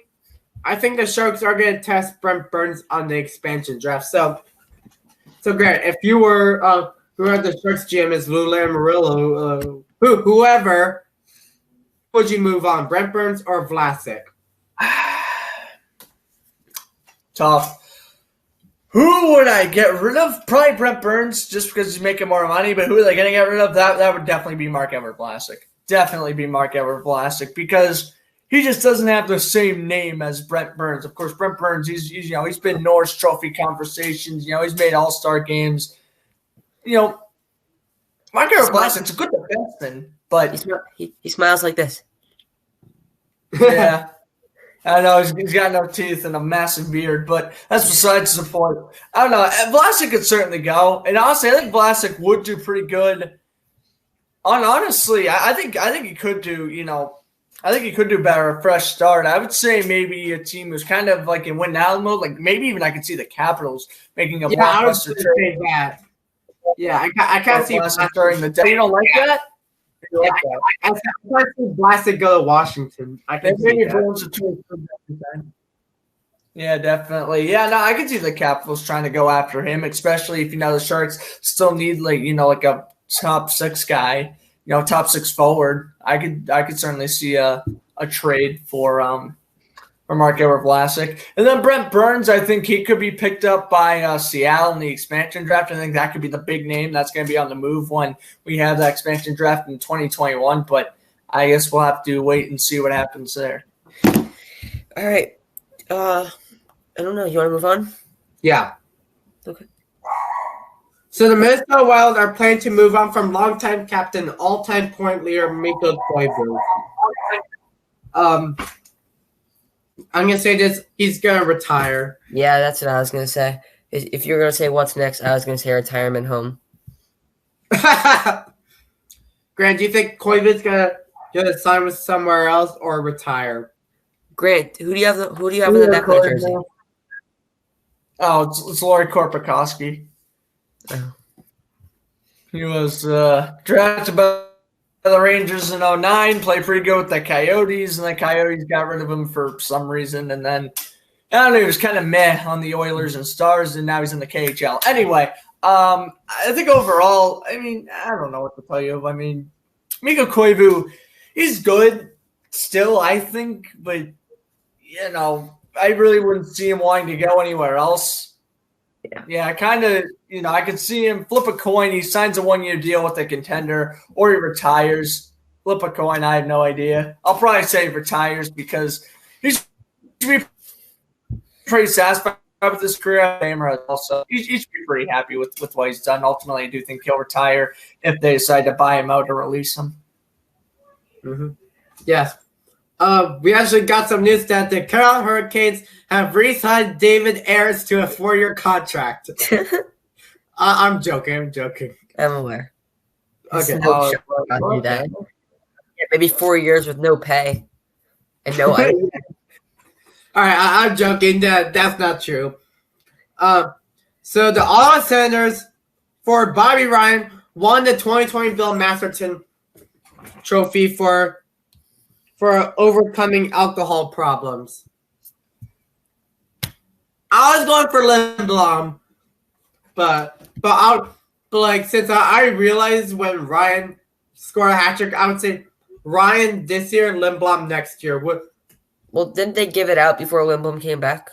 the Sharks are going to test Brent Burns on the expansion draft. So Grant, if you were whoever the Sharks GM is, Lou Lamoriello, whoever, would you move on, Brent Burns or Vlasic? Tough. Who would I get rid of? Probably Brent Burns, just because he's making more money. But who are they going to get rid of? That would definitely be Marc-Edouard Vlasic. Definitely be Marc-Edouard Vlasic because he just doesn't have the same name as Brent Burns. Of course, Brent Burns, he's been Norris Trophy conversations. He's made All-Star games. Marc-Edouard Vlasic's a good defenseman, but he smiles like this. Yeah. I know he's got no teeth and a massive beard, but that's besides the point. I don't know. Vlasic could certainly go, and honestly, I think Vlasic would do pretty good. Honestly, I think he could do. I think he could do better. A fresh start. I would say maybe a team who's kind of like in win now mode. Like maybe even I could see the Capitals making a blockbuster trade. That. Yeah, I can't see Vlasic during the day. You don't like that? Yeah, I can't see Vlasic go to Washington. I can see that. Yeah, definitely. Yeah, no, I can see the Capitals trying to go after him, especially if the Sharks still need like a top 6 guy, top 6 forward. I could certainly see a trade for Marc-Edouard Vlasic. And then Brent Burns, I think he could be picked up by Seattle in the expansion draft. I think that could be the big name that's going to be on the move when we have the expansion draft in 2021. But I guess we'll have to wait and see what happens there. All right. I don't know. You want to move on? Yeah. Okay. So the Minnesota Wild are planning to move on from longtime captain, all-time point leader Mikko Koivu. I'm going to say this. He's going to retire. Yeah, that's what I was going to say. If you're going to say what's next, I was going to say retirement home. Grant, do you think Koivu's going to sign with somewhere else or retire? Grant, who do you have in the back of the jersey? Oh, it's Laurie Korpikoski. Oh. He was drafted by the Rangers in 2009, played pretty good with the Coyotes, and the Coyotes got rid of him for some reason. And then, I don't know, he was kind of meh on the Oilers and Stars, and now he's in the KHL. Anyway, I think overall, I don't know what to tell you. Mikko Koivu, he's good still, I think, but, I really wouldn't see him wanting to go anywhere else. Yeah, kind of, I could see him flip a coin. He signs a 1-year deal with a contender, or he retires. Flip a coin, I have no idea. I'll probably say he retires because he's pretty satisfied with his career at Famer also. He should be pretty happy with what he's done. Ultimately, I do think he'll retire if they decide to buy him out or release him. Mm-hmm. Yes. We actually got some news that the Carolina Hurricanes have re-signed David Ayres to a 4-year contract. I'm joking. I'm aware. Okay. No shot I'll do that. Yeah, maybe 4 years with no pay and no ice. All right, I'm joking. That's not true. So the Ottawa Senators, for Bobby Ryan, won the 2020 Bill Masterton Trophy for overcoming alcohol problems. I was going for Lindblom, but since I realized when Ryan scored a hat trick, I would say Ryan this year, Lindblom next year. Well, didn't they give it out before Lindblom came back?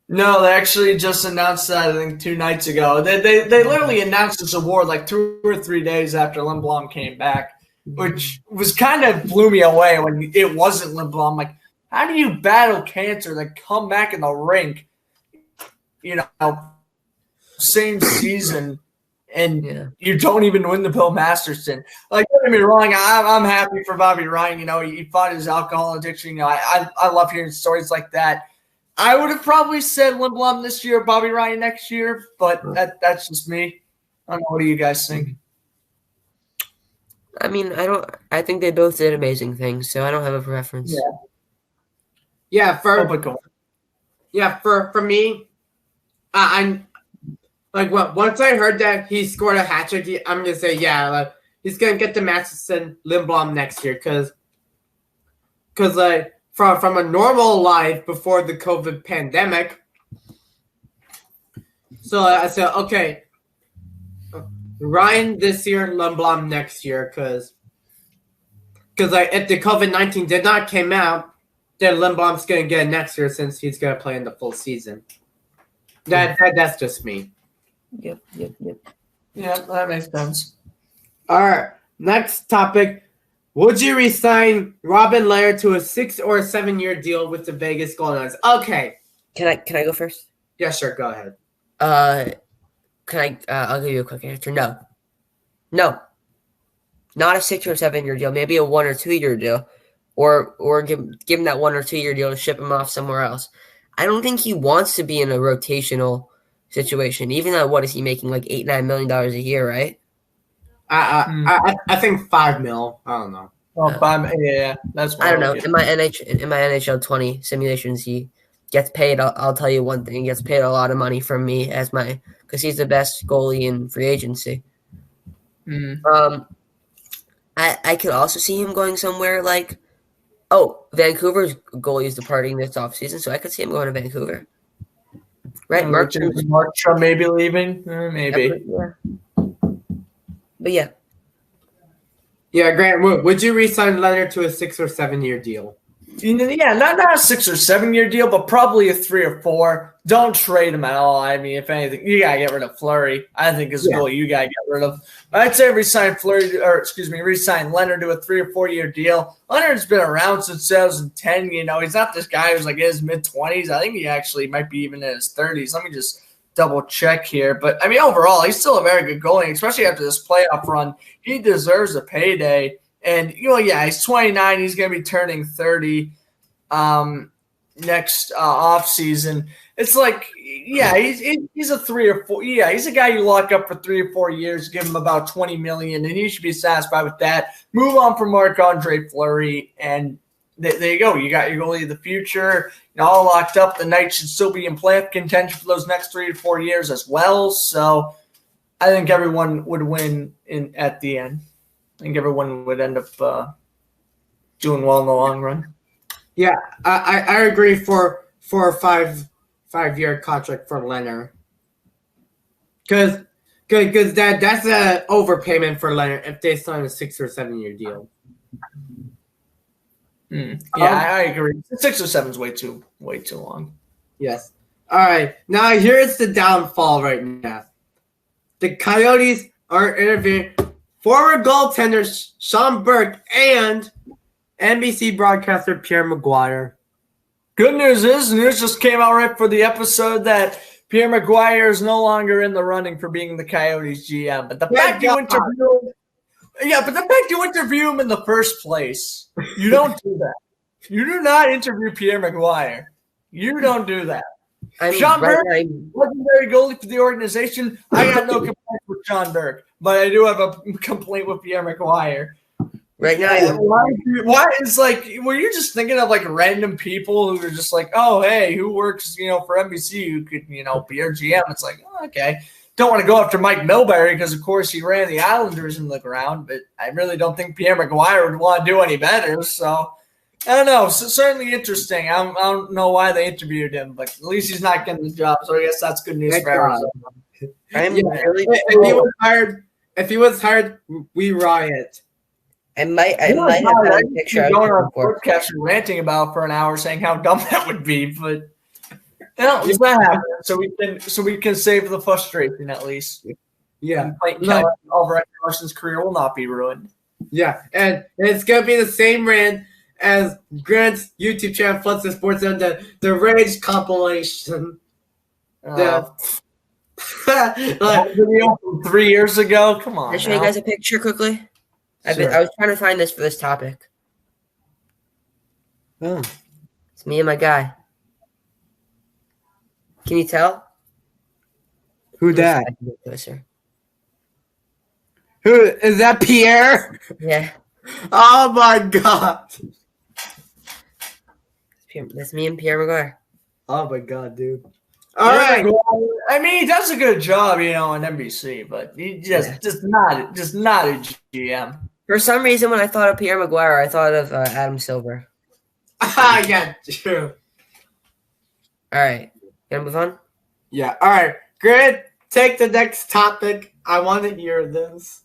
No, they actually just announced that, I think, 2 nights ago. They literally announced this award like 2 or 3 days after Lindblom came back, which was kind of blew me away when it wasn't Lindblom. Like, how do you battle cancer, then come back in the rink, same season, and you don't even win the Bill Masterton? Like, don't get me wrong, I'm happy for Bobby Ryan. He fought his alcohol addiction. I love hearing stories like that. I would have probably said Lindblom this year, Bobby Ryan next year, but that's just me. I don't know. What do you guys think? I mean, I think they both did amazing things, so I don't have a preference. Yeah. For me, I'm like, once I heard that he scored a hat trick, I'm gonna say he's gonna get the Masterton Lindblom next year because from a normal life before the COVID pandemic. So I said, okay, Ryan this year, Lindblom next year, because if the COVID-19 did not came out, then Lindblom's going to get it next year since he's going to play in the full season. That's just me. Yep. Yeah, that makes sense. All right, next topic. Would you resign Robin Lehrer to a 6 or 7 year deal with the Vegas Golden Knights? Okay. Can I go first? Yeah, sure. Go ahead. I'll give you a quick answer. No. Not a 6 or 7 year deal. Maybe a 1 or 2 year deal, or give him that 1 or 2 year deal to ship him off somewhere else. I don't think he wants to be in a rotational situation. Even though, what is he making, like $8-9 million a year, right? I think $5 million. I don't know. Oh, yeah, that's. I don't know. In my NHL 20 simulations, he gets paid. I'll tell you one thing: he gets paid a lot of money from me because he's the best goalie in free agency. I could also see him going somewhere like, Vancouver's goalie is departing this offseason, so I could see him going to Vancouver. Right, Markstrom maybe leaving, maybe. Yeah. But yeah. Yeah, Grant, would you re-sign Leonard to a 6 or 7 year deal? Yeah, not a 6 or 7 year deal, but probably a 3 or 4. Don't trade him at all. I mean, if anything, you gotta get rid of Fleury. I think as a goal you gotta get rid of. I'd say re-sign Leonard to a 3 or 4 year deal. Leonard's been around since 2010. He's not this guy who's like in his mid-20s. I think he actually might be even in his 30s. Let me just double check here. But I mean, overall, he's still a very good goalie, especially after this playoff run. He deserves a payday. And, he's 29. He's going to be turning 30 next offseason. It's like, he's a 3 or 4. Yeah, he's a guy you lock up for 3 or 4 years, give him about $20 million, and he should be satisfied with that. Move on from Marc-Andre Fleury, and there you go. You got your goalie of the future. All locked up. The Knights should still be in playoff contention for those next 3 to 4 years as well. So I think everyone would win at the end. I think everyone would end up doing well in the long run. Yeah, I agree for a 5-year contract for Leonard. Because that's an overpayment for Leonard if they sign a 6 or 7 year deal. Yeah, I agree. 6 or 7 is way too long. Yes. All right. Now here's the downfall right now. The Coyotes are interviewing former goaltender Sean Burke and NBC broadcaster Pierre Maguire. Good news is, news just came out right for the episode that Pierre McGuire is no longer in the running for being the Coyotes GM. But the fact you interview him in the first place, you don't do that. You do not interview Pierre McGuire. You don't do that. Sean Burke, legendary goalie for the organization. I got no complaints with Sean Burke, but I do have a complaint with Pierre McGuire. Right now, why is like, were you just thinking of like random people who are just like, oh, hey, who works, for NBC who could, be your GM? It's like, oh, okay. Don't want to go after Mike Milbury because, of course, he ran the Islanders in the ground, but I really don't think Pierre McGuire would want to do any better. So, I don't know. So, certainly interesting. I don't know why they interviewed him, but at least he's not getting the job. So, I guess that's good news for Arizona. If he was hired, we riot. I might have found a picture going on podcast and ranting about for an hour, saying how dumb that would be, but it's not happening. So we can save the frustration at least. Yeah, Albert Carson's career will not be ruined. Yeah, and it's gonna be the same rant as Grant's YouTube channel, Floods the Sports Zone, the Rage compilation. Video from 3 years ago. Come on. Can I show you guys a picture quickly? Sure. I was trying to find this for this topic. Oh. It's me and my guy. Can you tell? Who that? Closer. Who is that? Pierre? Yeah. Oh my God. That's me and Pierre McGuire. Oh my God, dude. All right. I mean, he does a good job, on NBC, but he just not a GM. For some reason, when I thought of Pierre McGuire, I thought of Adam Silver. Yeah, true. All right. Gonna move on? Yeah. All right. Grant, take the next topic. I want to hear this.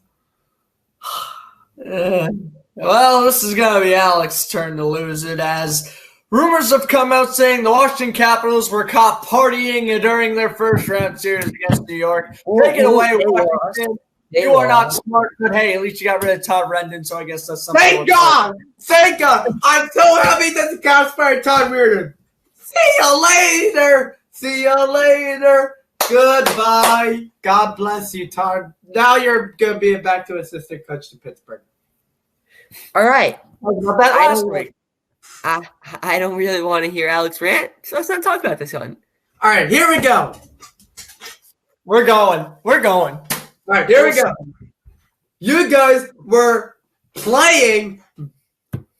Well, this is going to be Alex's turn to lose it, as rumors have come out saying the Washington Capitals were caught partying during their first round series against New York. Take it away, Washington. You are not smart, but hey, at least you got rid of Todd Rendon, so I guess that's something. Thank God! Thank God! I'm so happy that the Caps fired Todd Reardon. See you later! See you later! Goodbye! God bless you, Todd. Now you're going to be back to assistant coach to Pittsburgh. All right. I don't really want to hear Alex rant, so let's not talk about this one. All right, here we go. We're going. All right, here we go. You guys were playing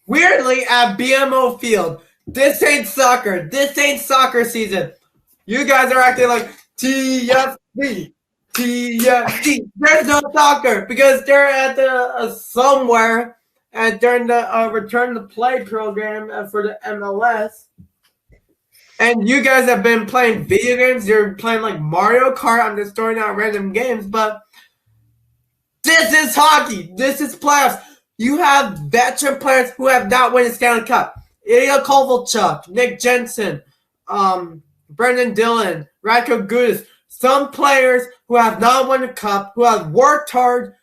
weirdly at BMO Field. This ain't soccer. This ain't soccer season. You guys are acting like TFC. There's no soccer because they're at the somewhere and during the return to play program for the MLS. And you guys have been playing video games. You're playing like Mario Kart. I'm just throwing out random games, but this is hockey. This is playoffs. You have veteran players who have not won a Stanley Cup. Ilya Kovalchuk, Nick Jensen, Brendan Dillon, Radko Gudas. Some players who have not won a cup, who have worked hard.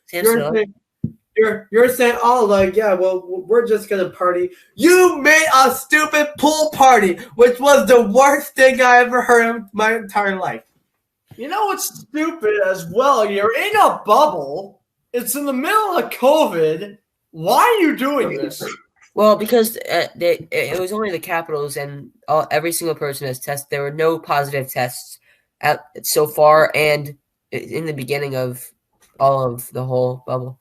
You're saying, oh, like, yeah, well, we're just going to party. You made a stupid pool party, which was the worst thing I ever heard in my entire life. You know what's stupid as well? You're in a bubble. It's in the middle of COVID. Why are you doing this? Well, because it was only the Capitals, and every single person has tested. There were no positive tests so far, and in the beginning of all of the whole bubble.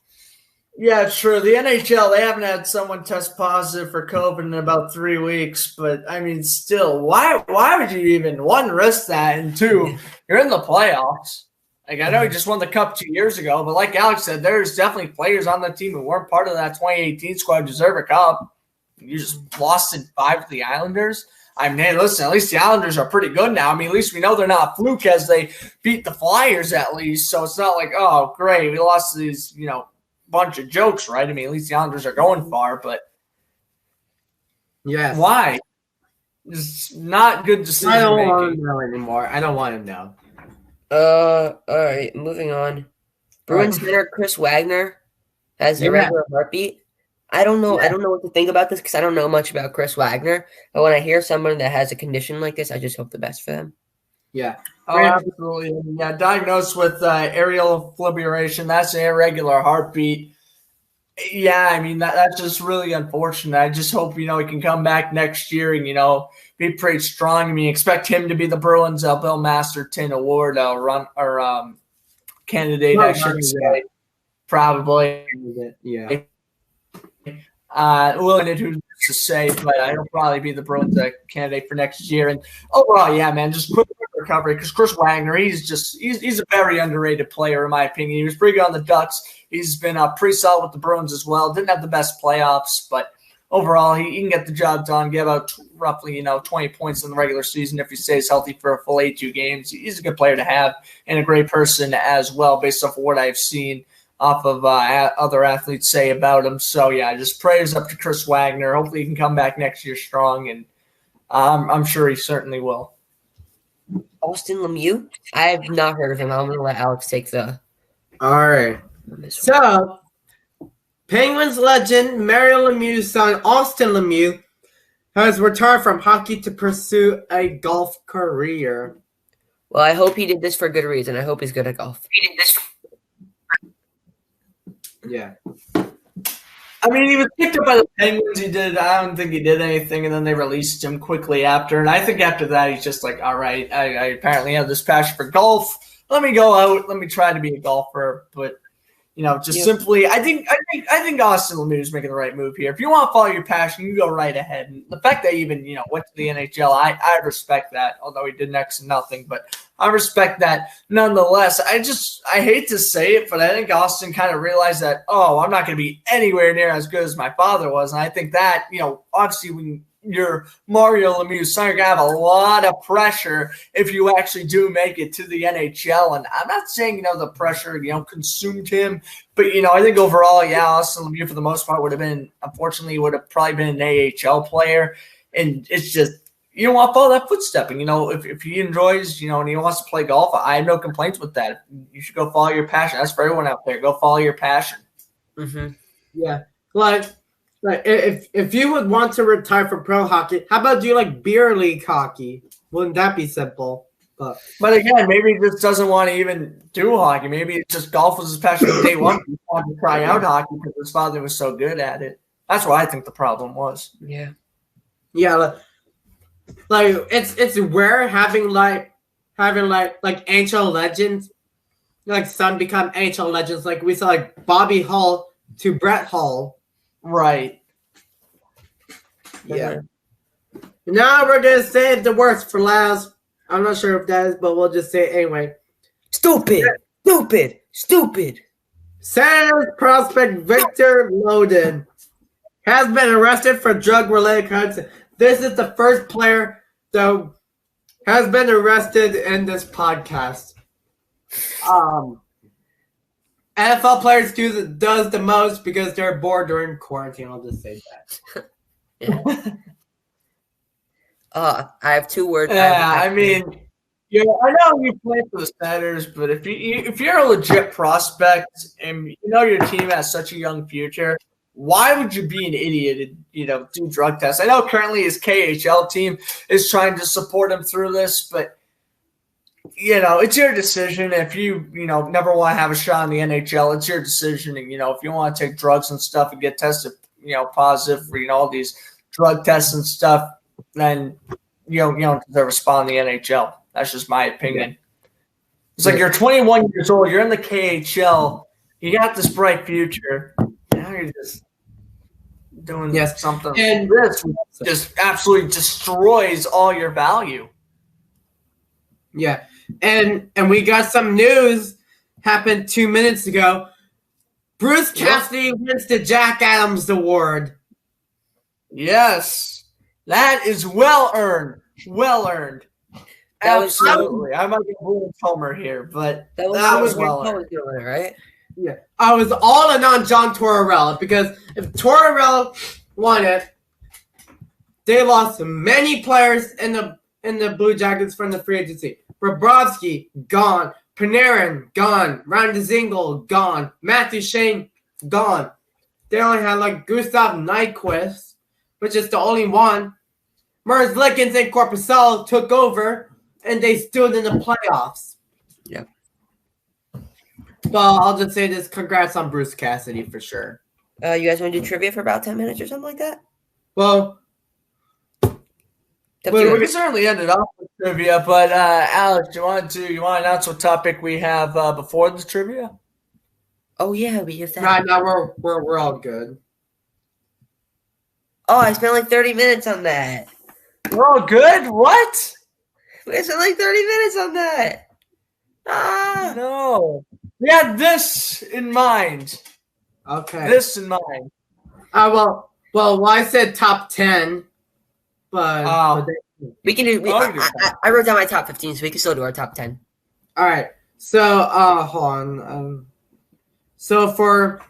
Yeah, true. The NHL, they haven't had someone test positive for COVID in about 3 weeks. But, I mean, still, why would you even, one, risk that, and two, you're in the playoffs. Like, I know you just won the Cup 2 years ago, but like Alex said, there's definitely players on the team who weren't part of that 2018 squad who deserve a Cup. You just lost in 5 to the Islanders. I mean, hey, listen, at least the Islanders are pretty good now. I mean, at least we know they're not a fluke as they beat the Flyers at least. So it's not like, oh, great, we lost to these, bunch of jokes, right? I mean, at least the Islanders are going far, but yeah, why? It's not good decision making. I don't want to know anymore. I don't want to know. All right, moving on. Bruins center Chris Wagner has a regular heartbeat. I don't know. I don't know what to think about this because I don't know much about Chris Wagner. But when I hear someone that has a condition like this, I just hope the best for them. Yeah. Oh, absolutely. Yeah, diagnosed with aerial fibrillation. That's an irregular heartbeat. Yeah, I mean, that's just really unfortunate. I just hope, he can come back next year and, be pretty strong. I mean, expect him to be the Bruins Bill Masterton Award candidate, I should say. Probably. Yeah. Who's to say, but he'll probably be the Bruins candidate for next year. And overall, yeah, man, just quick recovery because Chris Wagner, he's a very underrated player in my opinion. He was pretty good on the Ducks. He's been pretty solid with the Bruins as well. Didn't have the best playoffs, but overall, he can get the job done. Get about roughly 20 points in the regular season if he stays healthy for a full 82 games. He's a good player to have and a great person as well, based off of what I've seen off of other athletes say about him. So, yeah, just prayers up to Chris Wagner. Hopefully he can come back next year strong, and I'm sure he certainly will. Austin Lemieux? I have not heard of him. I'm going to let Alex take the – All right. So, Penguins legend Mario Lemieux's son, Austin Lemieux, has retired from hockey to pursue a golf career. Well, I hope he did this for good reason. I hope he's good at golf. He did this. Yeah. I mean, he was picked up by the Penguins. I don't think he did anything, and then they released him quickly after. And I think after that, he's just like, all right, I apparently have this passion for golf. Let me go out. Let me try to be a golfer. But simply, I think Austin Lemieux is making the right move here. If you want to follow your passion, you go right ahead. And the fact that he even went to the NHL, I respect that. Although he did next to nothing, but I respect that nonetheless. I hate to say it, but I think Austin kind of realized that I'm not going to be anywhere near as good as my father was, and I think that obviously when you're Mario Lemieux, son, you're going to have a lot of pressure if you actually do make it to the NHL. And I'm not saying, the pressure, consumed him. But, I think overall, Austin Lemieux for the most part would have probably been an AHL player. And it's just, you don't want to follow that footstep. And, if he enjoys, and he wants to play golf, I have no complaints with that. You should go follow your passion. That's for everyone out there. Go follow your passion. Mm-hmm. Yeah. Like if you would want to retire from pro hockey, how about do you like beer league hockey? Wouldn't that be simple? But again, maybe he just doesn't want to even do hockey. Maybe it's just golf was his passion from day one. He wanted to try out hockey because his father was so good at it. That's what I think the problem was. Yeah. Yeah. Like it's rare having NHL legends, like some become NHL legends. Like we saw like Bobby Hull to Brett Hull. Right. Yeah. Now we're gonna save the worst for last. I'm not sure if that is, but we'll just say it anyway. Stupid. Senators prospect Victor Loden has been arrested for drug-related crimes. This is the first player that has been arrested in this podcast. NFL players does the most because they're bored during quarantine. I'll just say that. Yeah. I have 2 words. Yeah, I mean, I know you play for the Senators, but if you're a legit prospect and your team has such a young future, why would you be an idiot and do drug tests? I know currently his KHL team is trying to support him through this, but it's your decision. If you never want to have a shot in the NHL, it's your decision. And if you want to take drugs and stuff and get tested positive for all these drug tests and stuff, then you don't deserve a spot in the NHL. That's just my opinion. Yeah. It's like you're 21 years old, you're in the KHL, you got this bright future. Now you're just doing something. And this just absolutely destroys all your value. Yeah. And we got some news happened 2 minutes ago. Bruce Cassidy wins the Jack Adams Award. Yes. That is well earned. Well earned. Absolutely. I might be a Bruins homer here, but that was well earned. Right? Yeah. I was all in on John Tortorella because if Tortorella won it, they lost many players in the Blue Jackets from the free agency. Bobrovsky, gone. Panarin, gone. Ryan Dzingel, gone. Matthew Shane, gone. they only had like Gustav Nyquist, which is the only one. Merz Lickens and Corpusalo took over, and they stood in the playoffs. Yep. Well, I'll just say this: congrats on Bruce Cassidy for sure. You guys want to do trivia for about 10 minutes or something like that? Well, we can certainly end it off with trivia, but Alex, you want to announce what topic we have before the trivia? Oh yeah, we have that. No, we're all good. Oh, I spent like 30 minutes on that. We're all good? What? We spent like 30 minutes on that. No. We had this in mind. Okay. This in mind. Well, I said top 10, but we can do. I wrote down my top 15, so we can still do our top 10. All right. So, hold on. So for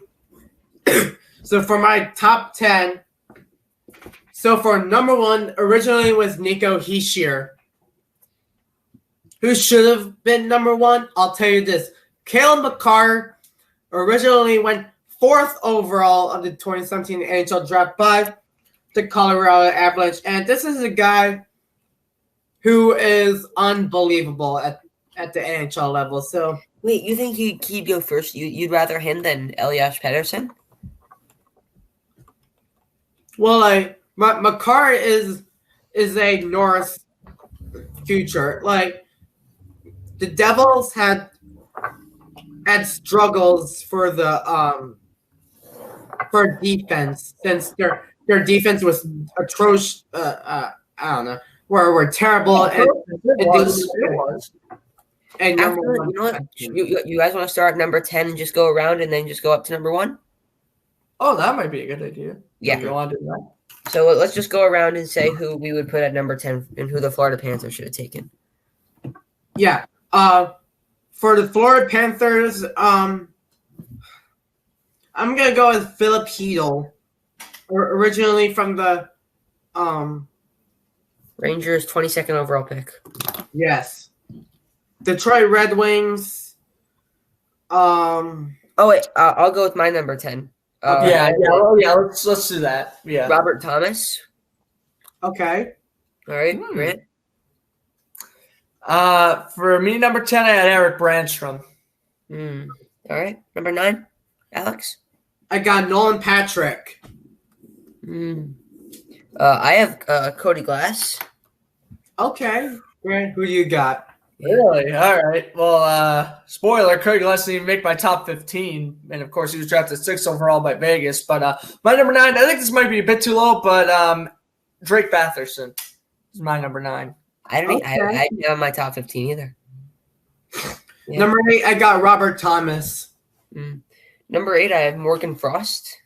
my top 10. So for number 1, originally was Nico Hischier. Who should have been number 1? I'll tell you this. Cale Makar originally went 4th overall of the 2017 NHL draft by the Colorado Avalanche. And this is a guy who is unbelievable at the NHL level. So wait, you think he'd go first? You'd rather him than Elias Pettersson? Well, Makar is a North future. Like the Devils had struggles for the for defense since their defense was atrocious. I don't know. We're terrible. It was. And after, you know what? You guys want to start at number 10 and just go around and then just go up to number 1? Oh, that might be a good idea. Yeah. You want to do that? So let's just go around and say who we would put at number 10 and who the Florida Panthers should have taken. Yeah. For the Florida Panthers, I'm gonna go with Philip Hedl, originally from the Rangers 22nd overall pick. Yes. Detroit Red Wings. Oh wait, I'll go with my number 10. Yeah. Let's do that. Yeah. Robert Thomas. Okay. All right, Grant. For me, number 10, I had Eric Brandstrom. All right, number 9, Alex. I got Nolan Patrick. I have Cody Glass. Okay. Grant, who do you got? Really? All right. Well, spoiler, Cody Glass didn't even make my top 15. And, of course, he was drafted 6th overall by Vegas. But my number 9, I think this might be a bit too low, but Drake Batherson is my number 9. I didn't have my top 15 either. Yeah. Number 8, I got Robert Thomas. Number 8, I have Morgan Frost.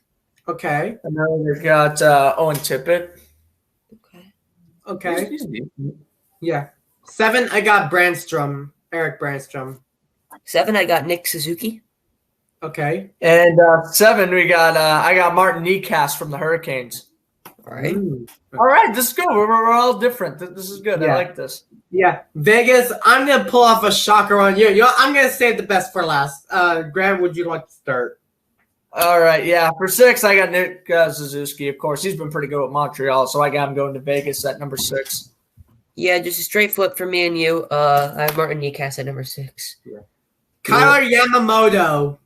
Okay. And then we've got Owen Tippett. Okay. Yeah. 7, I got Brandstrom, Eric Brandstrom. 7, I got Nick Suzuki. Okay. And 7, we got I got Martin Necas from the Hurricanes. All right. All right, this is good. We're all different. This is good. Yeah. I like this. Yeah. Vegas, I'm going to pull off a shocker on you. I'm going to save the best for last. Grant, would you like to start? All right, yeah. For 6, I got Nick Suzuki. Of course, he's been pretty good with Montreal, so I got him going to Vegas at number 6. Yeah, just a straight flip for me and you. I have Martin Necas at number 6. Yeah. Kyler Yamamoto.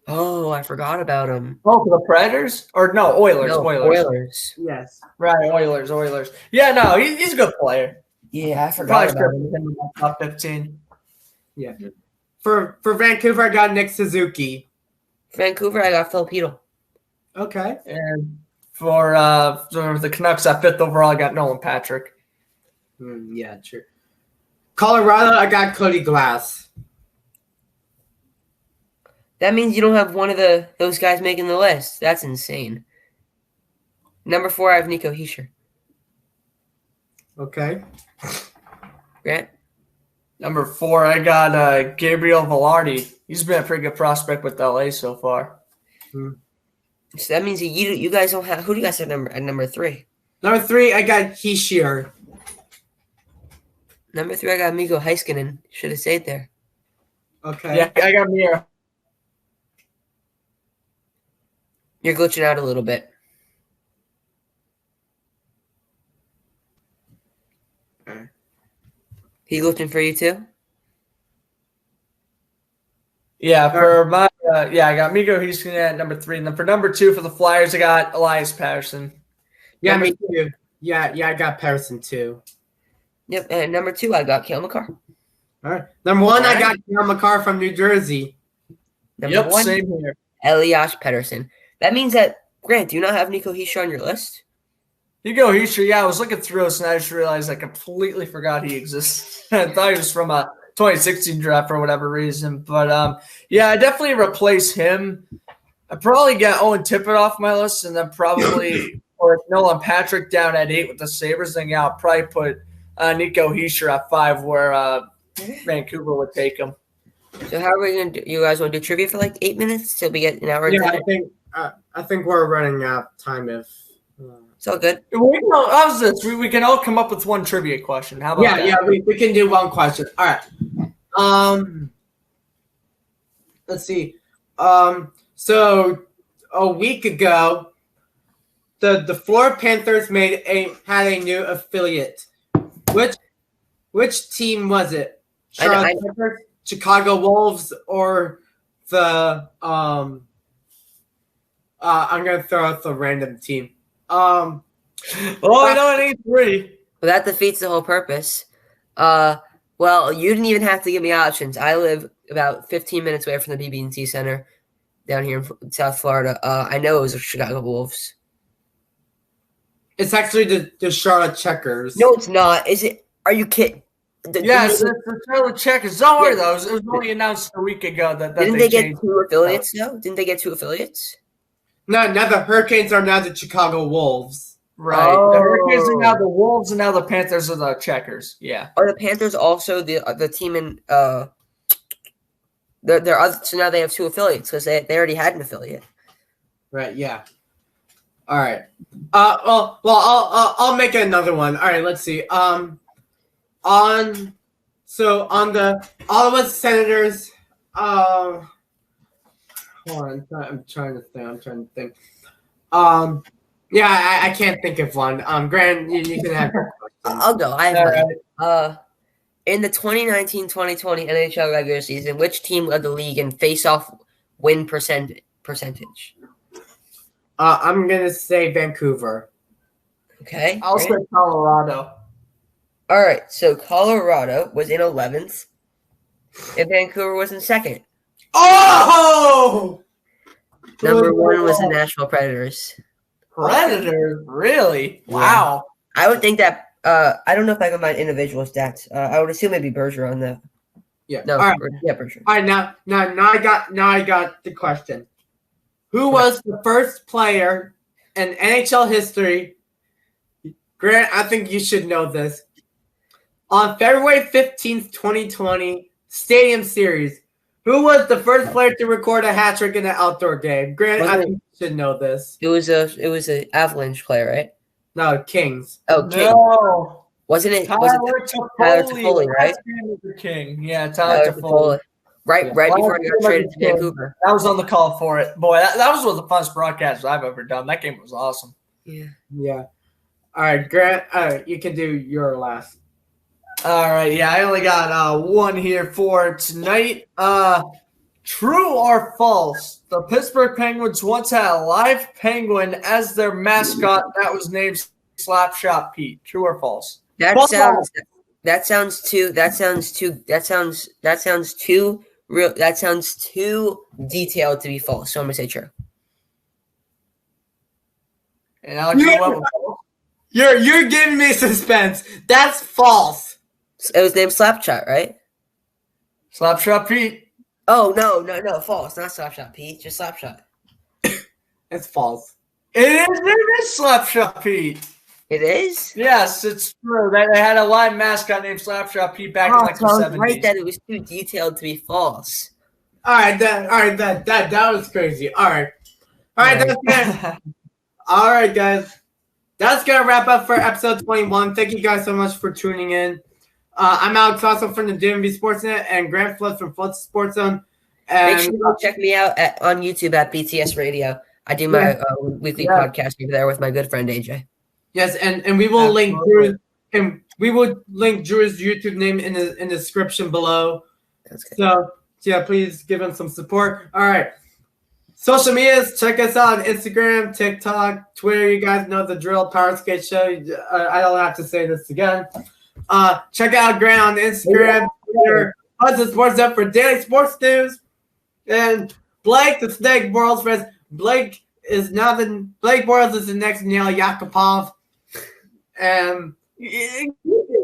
Oh, I forgot about him. Oh, for the Predators? Or no, Oilers. No, Oilers. Yes. Right, Oilers. Yeah, no, he's a good player. Yeah, I forgot about him. In the top 15. Yeah. For Vancouver, I got Nick Suzuki. Vancouver, I got Phil Hedl. Okay. And for the Canucks at 5th overall, I got Nolan Patrick. Yeah, true. Colorado, I got Cody Glass. That means you don't have one of those guys making the list. That's insane. Number 4, I have Nico Hischier. Okay. Grant? Number 4, I got Gabriel Velarde. He's been a pretty good prospect with LA so far. So that means you guys don't have – who do you guys have at number 3? Number 3, I got Hischier. Number 3, I got Mikko Heiskanen. Should have stayed there. Okay. Yeah, I got Mira. You're glitching out a little bit. He glitching for you too? Yeah, for my I got Mikko Heiskanen at number 3, and then for number 2 for the Flyers, I got Elias Patterson. Yeah, me too. Yeah, I got Patterson too. Yep, and number 2, I got Cale Makar. All right. Number 1, I got Cale Makar from New Jersey. Number 1, same here. Elias Pettersson. That means that, Grant, do you not have Nico Hischier on your list? Nico Hischier, yeah, I was looking through this, and I just realized I completely forgot he exists. I thought he was from a 2016 draft for whatever reason. But, I definitely replace him. I'd probably get Owen Tippett off my list, and then probably put Nolan Patrick down at 8 with the Sabres. Then, I'll probably put Nico Hischier at 5 where Vancouver would take him. So how are we going to do? You guys want to do trivia for like 8 minutes till we get an hour? Yeah, I think we're running out of time. It's all good. How's this? We can all come up with one trivia question. How about that? Yeah, we can do one question. All right. Let's see. So a week ago, the Florida Panthers had a new affiliate. Which team was it? Charlotte Panthers, Chicago Wolves, or the I'm gonna throw out the random team. I know I need 3. Well, that defeats the whole purpose. Well, you didn't even have to give me options. I live about 15 minutes away from the BB&T Center down here in South Florida. I know it was the Chicago Wolves. It's actually the Charlotte Checkers. No, it's not. Is it? Are you kidding? Yes, the Charlotte Checkers. Don't worry, though. It was only announced a week ago that didn't they get 2 affiliates, though? Didn't they get 2 affiliates? No, now the Hurricanes are now the Chicago Wolves. Right. The Hurricanes are now the Wolves, and now the Panthers are the Checkers. Yeah. Are the Panthers also the team in so now they have 2 affiliates because they already had an affiliate. Right. Yeah. All right. I'll make another one. All right. Let's see. On the Ottawa Senators. Hold on. I'm trying to think. Yeah, I can't think of one. Grant, you can have. I'll go. I have one. In the 2019-2020 NHL regular season, which team led the league in face-off win percentage? I'm gonna say Vancouver. Okay. I'll say Colorado. All right. So Colorado was in 11th, and Vancouver was in 2nd. Oh! Number 1 was the Nashville Predators. Predators? Really? Yeah. Wow. I would think that. I don't know if I can find individual stats. I would assume maybe Bergeron though. Yeah. No. All right. Yeah, Bergeron. All right. Now I got the question. Who was the first player in NHL history? Grant, I think you should know this. On February 15th, 2020, Stadium Series, who was the first player to record a hat trick in an outdoor game? Grant, I think you should know this. It was a Avalanche player, right? No, Kings. Oh, King. No. Wasn't it? Tyler Toffoli, right? King. Yeah, Tyler Toffoli. Right before he got traded to Vancouver. I was on the call for it. Boy, that was one of the funnest broadcasts I've ever done. That game was awesome. Yeah. All right, Grant, you can do your last. All right, yeah, I only got one here for tonight. True or false? The Pittsburgh Penguins once had a live penguin as their mascot that was named Slapshot Pete. True or false? That sounds too detailed to be false. So I'm gonna say true. And Alex, you're giving me suspense. That's false. It was named Slapshot, right? Slapshot Pete. Oh no, false. Not Slapshot Pete, just Slapshot. It's false. It is Slapshot Pete. It is? Yes, it's true. They had a live mascot named Slapshot Pete back in the 70s. Right, that it was too detailed to be false. All right, that was crazy. All right, that's good. All right, guys, that's gonna wrap up for episode 21. Thank you guys so much for tuning in. I'm Alex Osso from the DMV Sportsnet and Grant Flood from Flood Sports Zone. And make sure you check me out on YouTube at BTS Radio. I do my weekly podcast over there with my good friend AJ. Yes, and we will link Drew, and we will link Drew's YouTube name in the description below. That's good. So yeah, please give him some support. All right. Social medias, check us out on Instagram, TikTok, Twitter. You guys know the drill. Powerskateshow. I don't have to say this again. Check out Grant on Instagram, Twitter. Hudson Sports Up for daily sports news. And Blake, the Snake Boils friends. Blake Boils is the next Neil Yakupov. And you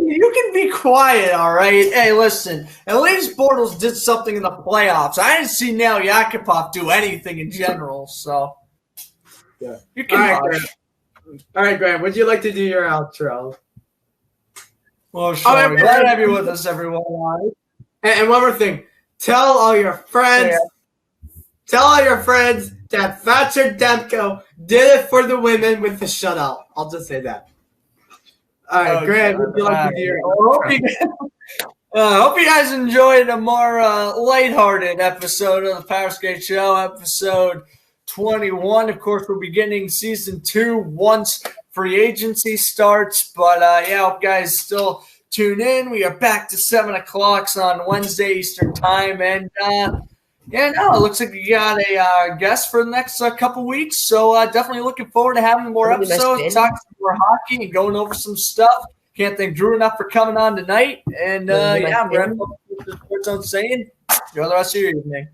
can be quiet, all right? Hey, listen. At least Bortles did something in the playoffs. I didn't see Neil Yakupov do anything in general, so yeah. You can All right, Grant, would you like to do your outro? Well, sure. Glad to have you with us, everyone. And one more thing. Tell all your friends that Thatcher Demko did it for the women with the shutout. I'll just say that. All right, Grant, would you like to do your outro? Hope you guys enjoyed a more lighthearted episode of the Powerskateshow, episode 21. Of course, we'll be getting season 2 once free agency starts. But, hope you guys still tune in. We are back to 7 o'clock on Wednesday Eastern Time. And, it looks like we got a guest for the next couple weeks. So, definitely looking forward to having more episodes, talking more hockey and going over some stuff. Can't thank Drew enough for coming on tonight. And, I'm ready for the sports on saying. Enjoy the rest of your evening.